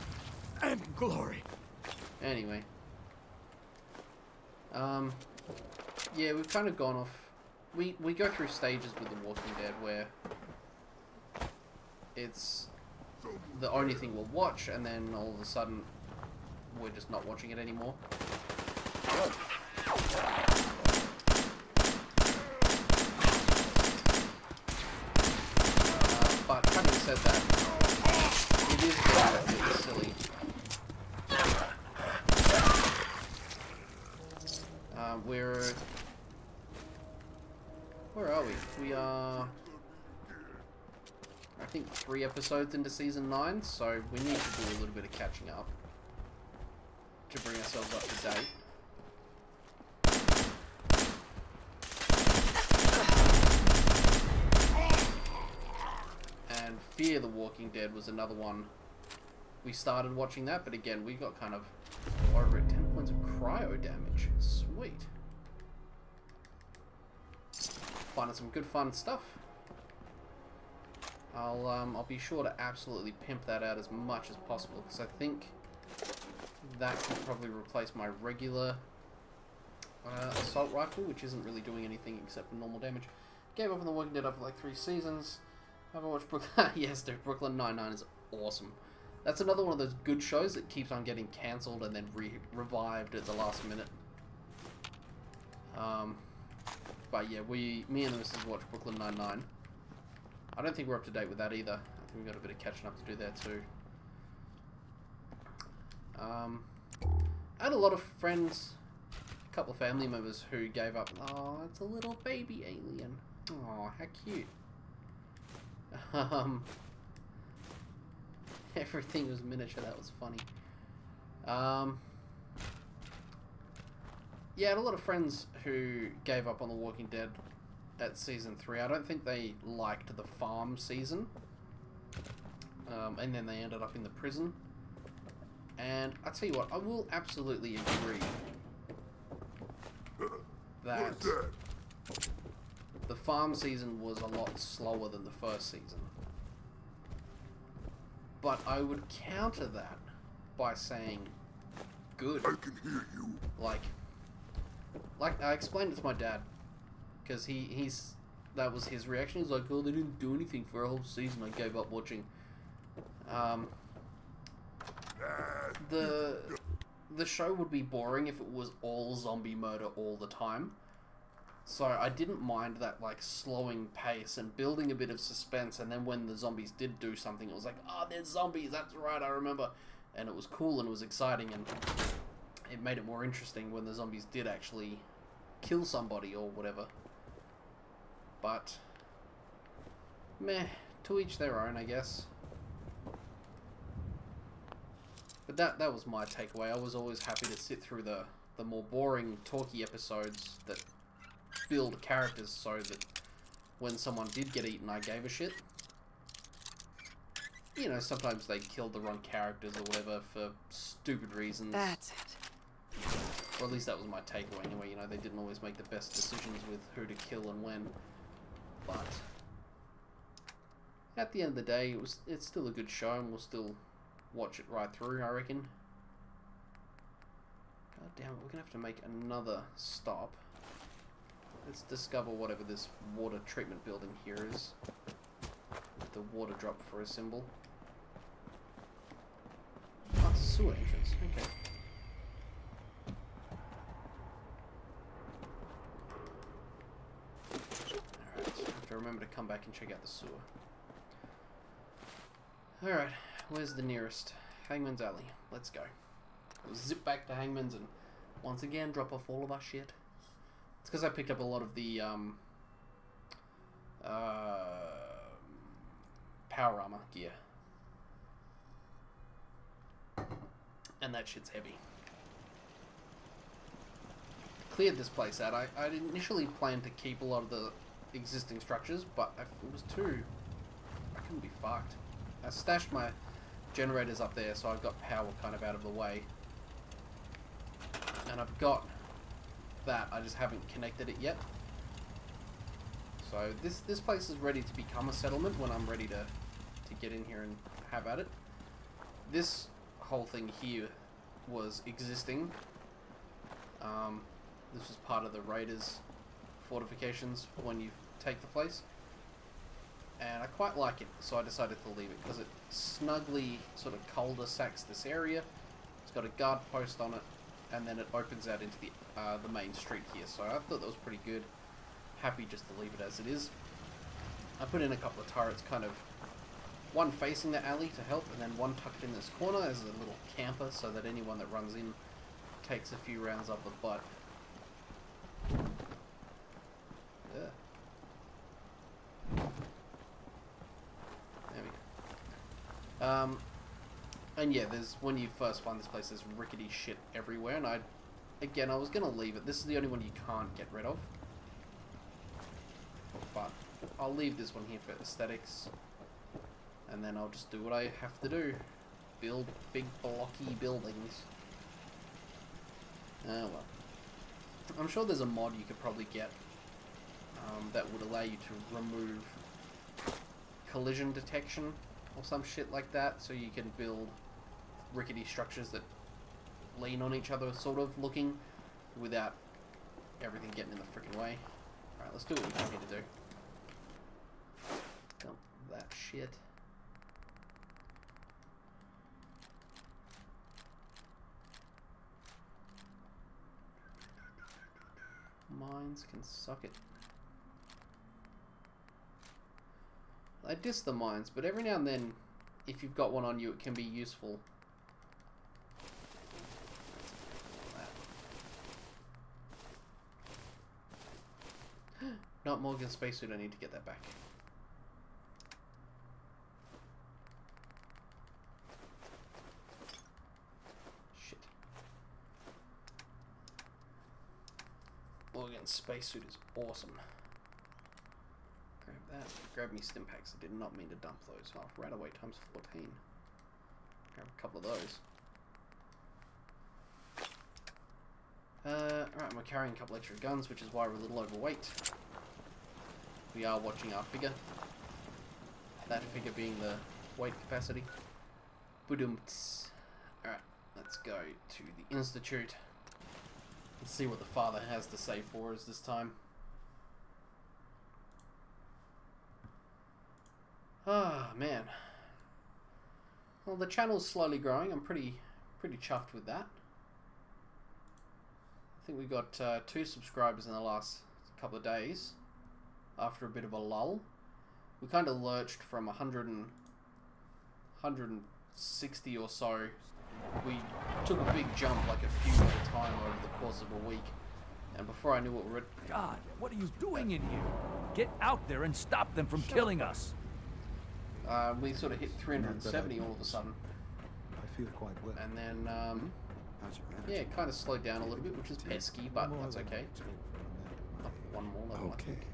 and glory. Anyway. Yeah, we've kind of gone off. We go through stages with The Walking Dead where it's the only thing we'll watch, and then all of a sudden we're just not watching it anymore. But having said that, it is getting a bit silly. Where are we? We are, I think, 3 episodes into season 9, so we need to do a little bit of catching up to bring ourselves up to date. And Fear the Walking Dead was another one. We started watching that, but again, we got kind of over at 10 points of cryo damage. Sweet. Finding some good fun stuff. I'll be sure to absolutely pimp that out as much as possible, because I think that could probably replace my regular assault rifle, which isn't really doing anything except for normal damage. Gave up on The Walking Dead after like 3 seasons. Have I watched Brooklyn? Yes, dude, Brooklyn Nine-Nine is awesome. That's another one of those good shows that keeps on getting cancelled and then revived at the last minute. But yeah, me and the missus watched Brooklyn Nine-Nine. I don't think we're up to date with that either. I think we've got a bit of catching up to do there too. I had a lot of friends, a couple of family members who gave up. Oh, it's a little baby alien. Oh, how cute. Everything was miniature. That was funny. Yeah, I had a lot of friends who gave up on The Walking Dead at season 3. I don't think they liked the farm season. And then they ended up in the prison. And I tell you what, I will absolutely agree that the farm season was a lot slower than the first season. But I would counter that by saying good. I can hear you. Like I explained it to my dad, because that was his reaction. He's like, oh, they didn't do anything for a whole season. I gave up watching. The show would be boring if it was all zombie murder all the time. So I didn't mind that, like, slowing pace and building a bit of suspense, and then when the zombies did do something, it was like, oh, there's zombies, that's right, I remember. And it was cool and it was exciting, and it made it more interesting when the zombies did actually kill somebody or whatever. But meh, to each their own, I guess. But that was my takeaway. I was always happy to sit through the more boring, talky episodes that build characters so that when someone did get eaten, I gave a shit. You know, sometimes they killed the wrong characters or whatever for stupid reasons. That's it. Or at least that was my takeaway anyway. You know, they didn't always make the best decisions with who to kill and when. But at the end of the day, it's still a good show, and we'll still watch it right through, I reckon. God damn it, we're gonna have to make another stop. Let's discover whatever this water treatment building here is. The water drop for a symbol. Oh, it's a sewer entrance. Okay. Alright, I have to remember to come back and check out the sewer. Alright, where's the nearest? Hangman's Alley. Let's go. We'll zip back to Hangman's and once again drop off all of our shit. It's because I picked up a lot of the power armor gear. And that shit's heavy. Cleared this place out. I initially planned to keep a lot of the existing structures, but it was too... I couldn't be fucked. I stashed my generators up there, so I've got power kind of out of the way. And I've got that, I just haven't connected it yet. So this place is ready to become a settlement when I'm ready to get in here and have at it. This whole thing here was existing. This was part of the Raiders fortifications when you take the place. And I quite like it, so I decided to leave it, because it snugly sort of cul-de-sacs this area. It's got a guard post on it, and then it opens out into the main street here, so I thought that was pretty good. Happy just to leave it as it is. I put in a couple of turrets, kind of one facing the alley to help, and then one tucked in this corner as a little camper, so that anyone that runs in takes a few rounds up the butt. Yeah. There we go. And yeah, when you first find this place, there's rickety shit everywhere, and I was gonna leave it. This is the only one you can't get rid of. But I'll leave this one here for aesthetics, and then I'll just do what I have to do. Build big blocky buildings. Oh well. I'm sure there's a mod you could probably get that would allow you to remove collision detection or some shit like that, so you can build rickety structures that lean on each other, sort of looking, without everything getting in the freaking way. Alright, let's do what we came here to do. Dump that shit. Mines can suck it. I diss the mines, but every now and then, if you've got one on you, it can be useful. Not Morgan's spacesuit, I need to get that back. Shit. Morgan's spacesuit is awesome. Grab that. Grab me Stimpacks. I did not mean to dump those. Oh, right away times 14. Grab a couple of those. Alright, we're carrying a couple extra guns, which is why we're a little overweight. We are watching our figure. That figure being the weight capacity. Budumts. Alright, let's go to the Institute. Let's see what the father has to say for us this time. Ah, man. Well, the channel's slowly growing. I'm pretty chuffed with that. I think we got 2 subscribers in the last couple of days. After a bit of a lull, we kind of lurched from 160 or so. We took a big jump, like a few at a time over the course of a week, and before I knew what we were at, God, what are you doing in here? Get out there and stop them from killing us. We sort of hit 370 all of a sudden. I feel quite well. And then, yeah, it kind of slowed down a little bit, which is pesky, but that's okay. Up one more level, I think.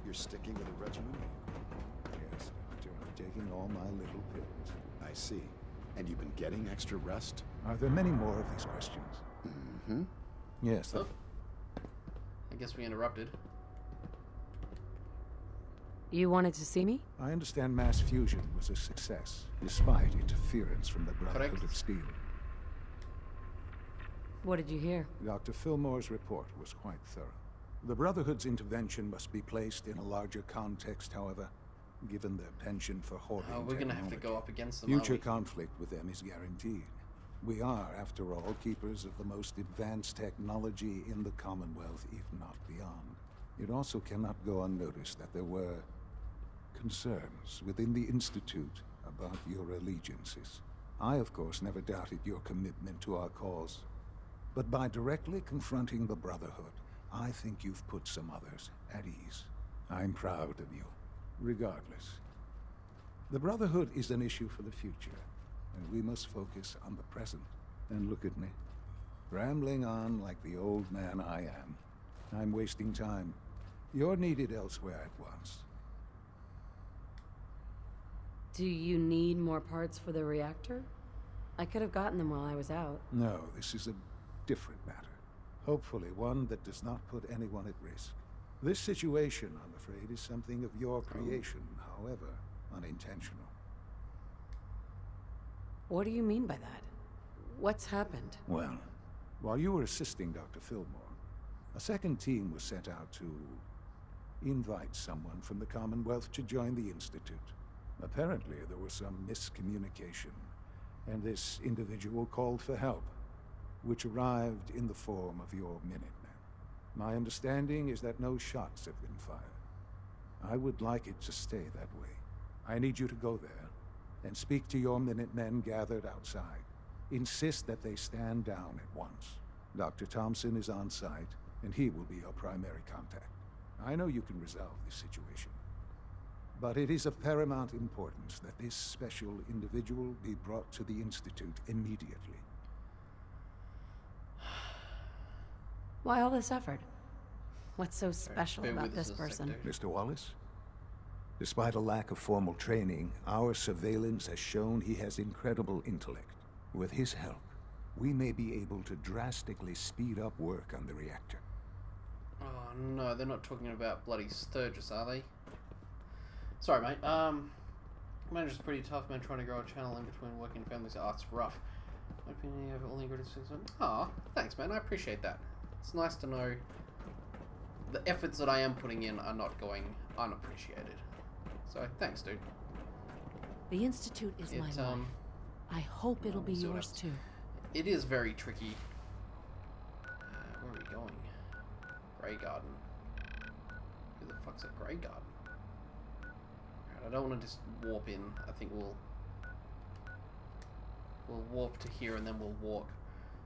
You're sticking with the regiment? Yes, Doctor. I'm taking all my little pills. I see. And you've been getting extra rest? Are there many more of these questions? Mm-hmm. Yes. Oh. I guess we interrupted. You wanted to see me? I understand mass fusion was a success, despite interference from the Brotherhood Correct. of Steel. What did you hear? Dr. Fillmore's report was quite thorough. The Brotherhood's intervention must be placed in a larger context, however, given their penchant for hoarding We're going to have to technology. go up against them, Future aren't we? conflict with them is guaranteed. We are, after all, keepers of the most advanced technology in the Commonwealth, if not beyond. It also cannot go unnoticed that there were concerns within the Institute about your allegiances. I, of course, never doubted your commitment to our cause. But by directly confronting the Brotherhood, I think you've put some others at ease. I'm proud of you, regardless. The Brotherhood is an issue for the future, and we must focus on the present. And look at me, rambling on like the old man I am. I'm wasting time. You're needed elsewhere at once. Do you need more parts for the reactor? I could have gotten them while I was out. No, this is a different matter. Hopefully one that does not put anyone at risk. This situation, I'm afraid, is something of your creation, however unintentional. What do you mean by that? What's happened? Well, while you were assisting Dr. Fillmore, a second team was sent out to invite someone from the Commonwealth to join the Institute. Apparently, there was some miscommunication, and this individual called for help, which arrived in the form of your Minutemen. My understanding is that no shots have been fired. I would like it to stay that way. I need you to go there and speak to your Minutemen gathered outside. Insist that they stand down at once. Dr. Thompson is on site, and he will be your primary contact. I know you can resolve this situation, but it is of paramount importance that this special individual be brought to the Institute immediately. Why all this effort? What's so special bear about with us this a sec, person? dude. Mr. Wallace? Despite a lack of formal training, our surveillance has shown he has incredible intellect. With his help, we may be able to drastically speed up work on the reactor. Oh no, they're not talking about bloody Sturgis, are they? Sorry, mate. Manager's pretty tough, man, trying to grow a channel in between working families. Oh, it's rough. My opinion, you have only good decisions. Ah, thanks, man. I appreciate that. It's nice to know the efforts that I am putting in are not going unappreciated. So, thanks, dude. The Institute is my life. I hope it'll be yours too. It is very tricky. Where are we going? Grey Garden. Who the fuck's at Grey Garden? Alright, I don't want to just warp in. I think we'll warp to here and then we'll walk,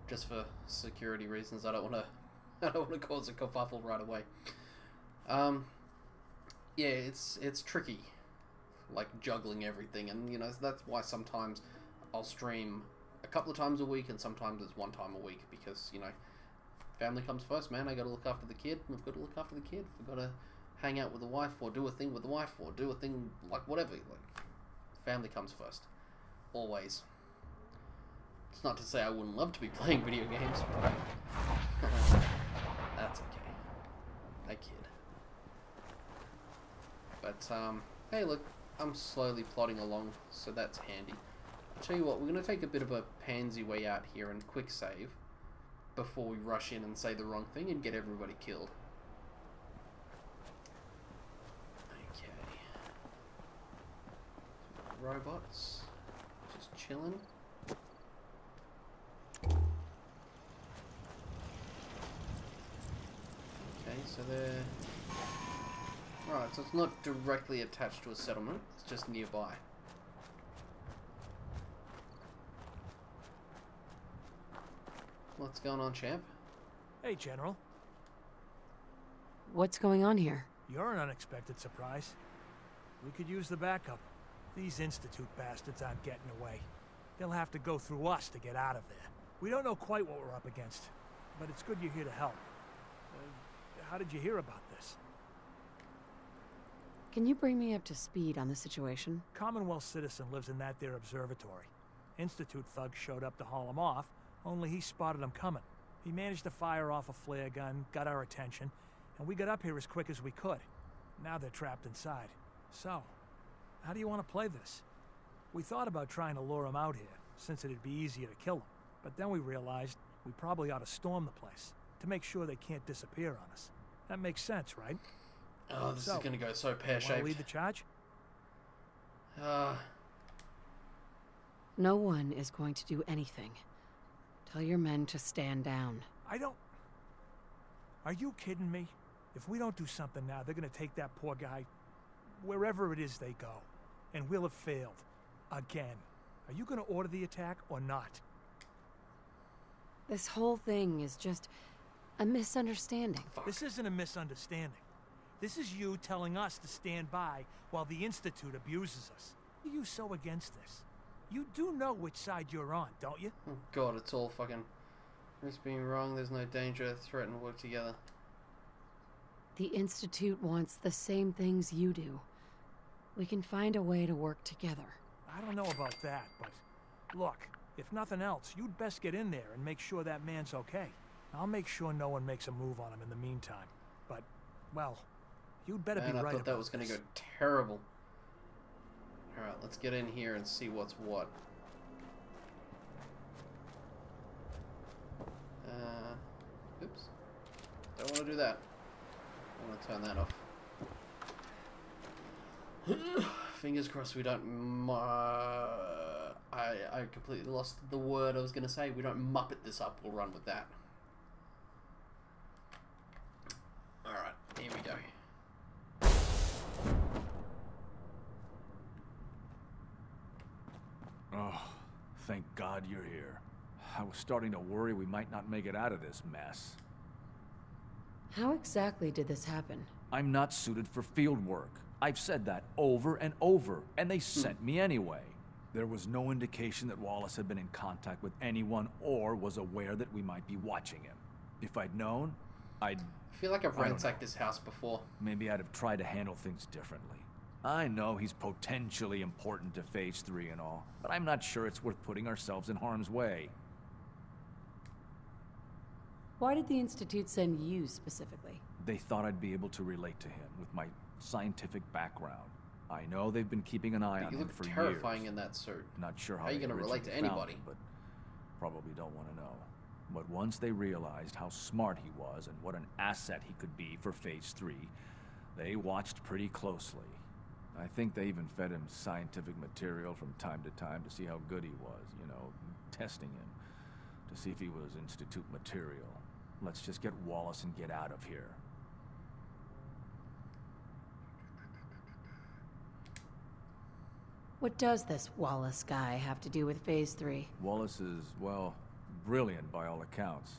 just for security reasons. I don't want to cause a kerfuffle right away. Yeah, it's tricky, like juggling everything, and you know that's why sometimes I'll stream a couple of times a week, and sometimes it's one time a week, because you know family comes first, man. I got to look after the kid. We've got to look after the kid. We've got to hang out with the wife, or do a thing with the wife, or do a thing like whatever. Like family comes first, always. It's not to say I wouldn't love to be playing video games, but that's okay. I kid. But, hey look, I'm slowly plodding along, so that's handy. I'll tell you what, we're going to take a bit of a pansy way out here and quick save before we rush in and say the wrong thing and get everybody killed. Okay. Robots. Just chilling. Okay, so they're... Right, so it's not directly attached to a settlement, it's just nearby. What's going on, champ? Hey, General. What's going on here? You're an unexpected surprise. We could use the backup. These Institute bastards aren't getting away. They'll have to go through us to get out of there. We don't know quite what we're up against, but it's good you're here to help. How did you hear about this? Can you bring me up to speed on the situation? Commonwealth citizen lives in that there observatory. Institute thugs showed up to haul him off, only he spotted them coming. He managed to fire off a flare gun, got our attention, and we got up here as quick as we could. Now they're trapped inside. So, how do you want to play this? We thought about trying to lure them out here, since it'd be easier to kill them. But then we realized we probably ought to storm the place, to make sure they can't disappear on us. That makes sense, right? Oh, this is gonna go so pear-shaped. Want to lead the charge? No one is going to do anything. Tell your men to stand down. I don't... Are you kidding me? If we don't do something now, they're gonna take that poor guy wherever it is they go. And we'll have failed. Again. Are you gonna order the attack or not? This whole thing is just a misunderstanding. Fuck. This isn't a misunderstanding. This is you telling us to stand by while the Institute abuses us. Why are you so against this? You do know which side you're on, don't you? Oh god, it's all fucking... Risk being wrong, there's no danger, threaten, work together. The Institute wants the same things you do. We can find a way to work together. I don't know about that, but... Look, if nothing else, you'd best get in there and make sure that man's okay. I'll make sure no one makes a move on him in the meantime. But, well... You'd better be right about this. I thought that was going to go terrible. Alright, let's get in here and see what's what. Oops. Don't want to do that. I want to turn that off. Fingers crossed we don't I completely lost the word I was going to say. We don't muppet this up. We'll run with that. Alright, here we go. Oh, thank God you're here. I was starting to worry we might not make it out of this mess. How exactly did this happen? I'm not suited for field work. I've said that over and over, and they sent me anyway. There was no indication that Wallace had been in contact with anyone or was aware that we might be watching him. If I'd known, I feel like I've ransacked this house before. Maybe I'd have tried to handle things differently. I know he's potentially important to Phase 3 and all, but I'm not sure it's worth putting ourselves in harm's way. Why did the Institute send you specifically? They thought I'd be able to relate to him with my scientific background. I know they've been keeping an eye But on you him look for terrifying years. in that suit. Not sure how are you they going to relate to originally found anybody? him, but probably don't want to know. But once they realized how smart he was and what an asset he could be for Phase 3, they watched pretty closely. I think they even fed him scientific material from time to time to see how good he was, you know, testing him, to see if he was Institute material. Let's just get Wallace and get out of here. What does this Wallace guy have to do with Phase 3? Wallace is, well, brilliant by all accounts.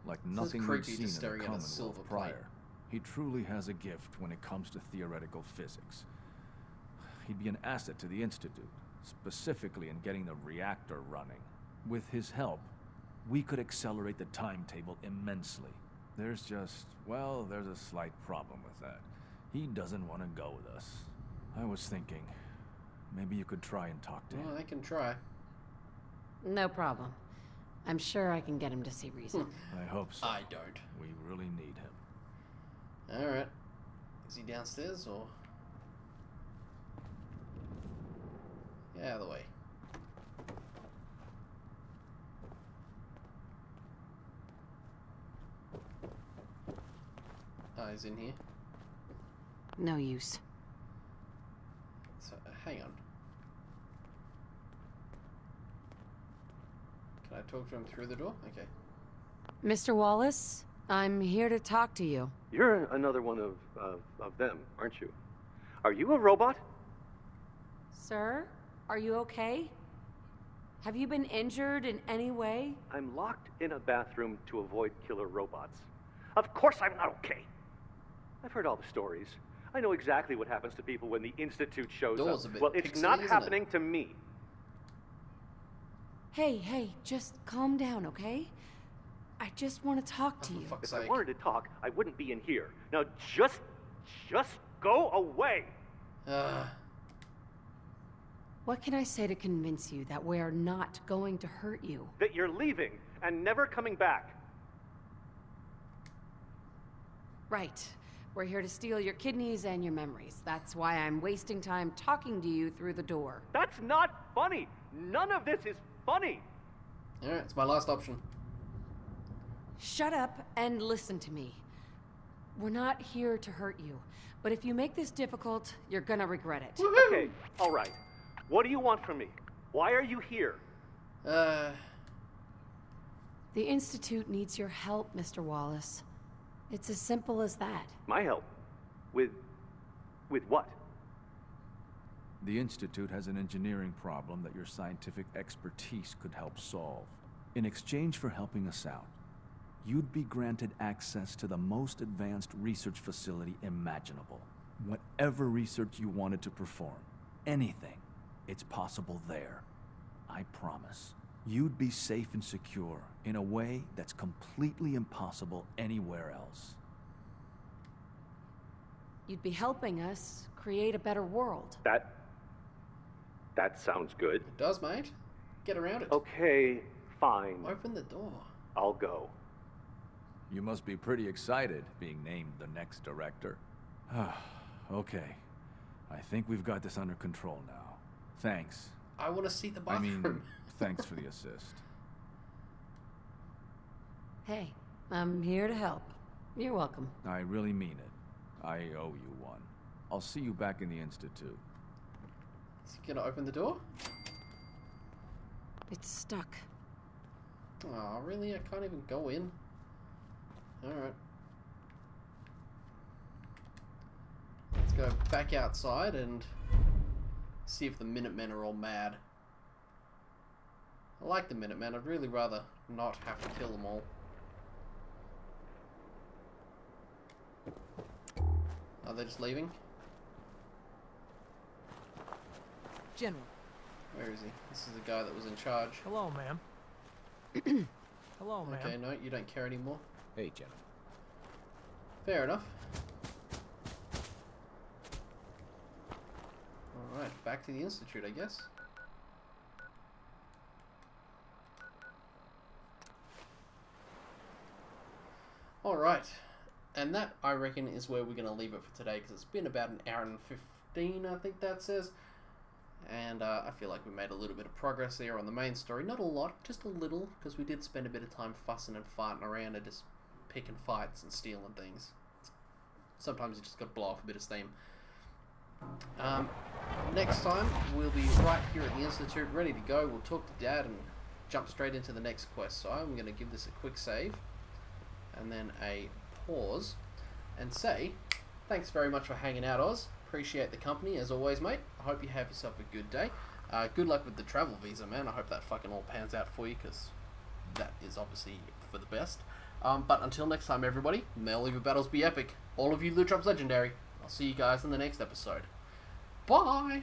Like nothing we've creepy seen in just the staring at a Commonwealth silver plate. prior. He truly has a gift when it comes to theoretical physics. He'd be an asset to the Institute, specifically in getting the reactor running. With his help, we could accelerate the timetable immensely. There's just, well, there's a slight problem with that. He doesn't want to go with us. I was thinking, maybe you could try and talk to him. Well, I can try. No problem. I'm sure I can get him to see reason. I hope so. I don't. We really need him. Alright. Is he downstairs or? Get out of the way. Oh, he's in here. No use. So, hang on. Can I talk to him through the door? Okay. Mr. Wallace, I'm here to talk to you. You're another one of them, aren't you? Are you a robot? Sir, are you okay? Have you been injured in any way? I'm locked in a bathroom to avoid killer robots. Of course I'm not okay. I've heard all the stories. I know exactly what happens to people when the Institute shows Door's up. a bit Well, it's pixely, not isn't happening to me. Hey, just calm down, okay? I just want to talk to you. If I wanted to talk, I wouldn't be in here. Now just go away. What can I say to convince you that we're not going to hurt you? That you're leaving and never coming back. Right. We're here to steal your kidneys and your memories. That's why I'm wasting time talking to you through the door. That's not funny. None of this is funny. Alright, it's my last option. Shut up and listen to me. We're not here to hurt you, but if you make this difficult, you're gonna regret it. Okay, all right. What do you want from me? Why are you here? The Institute needs your help, Mr. Wallace. It's as simple as that. My help? With what? The Institute has an engineering problem that your scientific expertise could help solve. In exchange for helping us out, you'd be granted access to the most advanced research facility imaginable. Whatever research you wanted to perform, anything, it's possible there. I promise. You'd be safe and secure in a way that's completely impossible anywhere else. You'd be helping us create a better world. That sounds good. It does, mate. Get around it. Okay, fine. Open the door. I'll go. You must be pretty excited being named the next director. Okay. I think we've got this under control now. Thanks. I want to see the bathroom. I mean, thanks for the assist. Hey, I'm here to help. You're welcome. I really mean it. I owe you one. I'll see you back in the Institute. Is he gonna open the door? It's stuck. Oh, really? I can't even go in? Alright. Let's go back outside and see if the Minutemen are all mad. I like the Minutemen. I'd really rather not have to kill them all. Are they just leaving? General. Where is he? This is the guy that was in charge. Hello, ma'am. Hello, ma'am. Okay, no, you don't care anymore. Hey, General. Fair enough. Alright, back to the Institute, I guess. Alright, and that, I reckon, is where we're going to leave it for today, because it's been about an hour and 15, I think that says. And I feel like we made a little bit of progress there on the main story. Not a lot, just a little, because we did spend a bit of time fussing and farting around and just picking fights and stealing things. Sometimes you just got to blow off a bit of steam. Next time, we'll be right here at the Institute, ready to go. We'll talk to Dad and jump straight into the next quest. So I'm going to give this a quick save, and then a pause, and say, thanks very much for hanging out, Oz. Appreciate the company, as always, mate. I hope you have yourself a good day. Good luck with the travel visa, man. I hope that fucking all pans out for you, because that is obviously for the best. But until next time, everybody, may all of your battles be epic. All of you Loot Drops legendary. I'll see you guys in the next episode. Bye!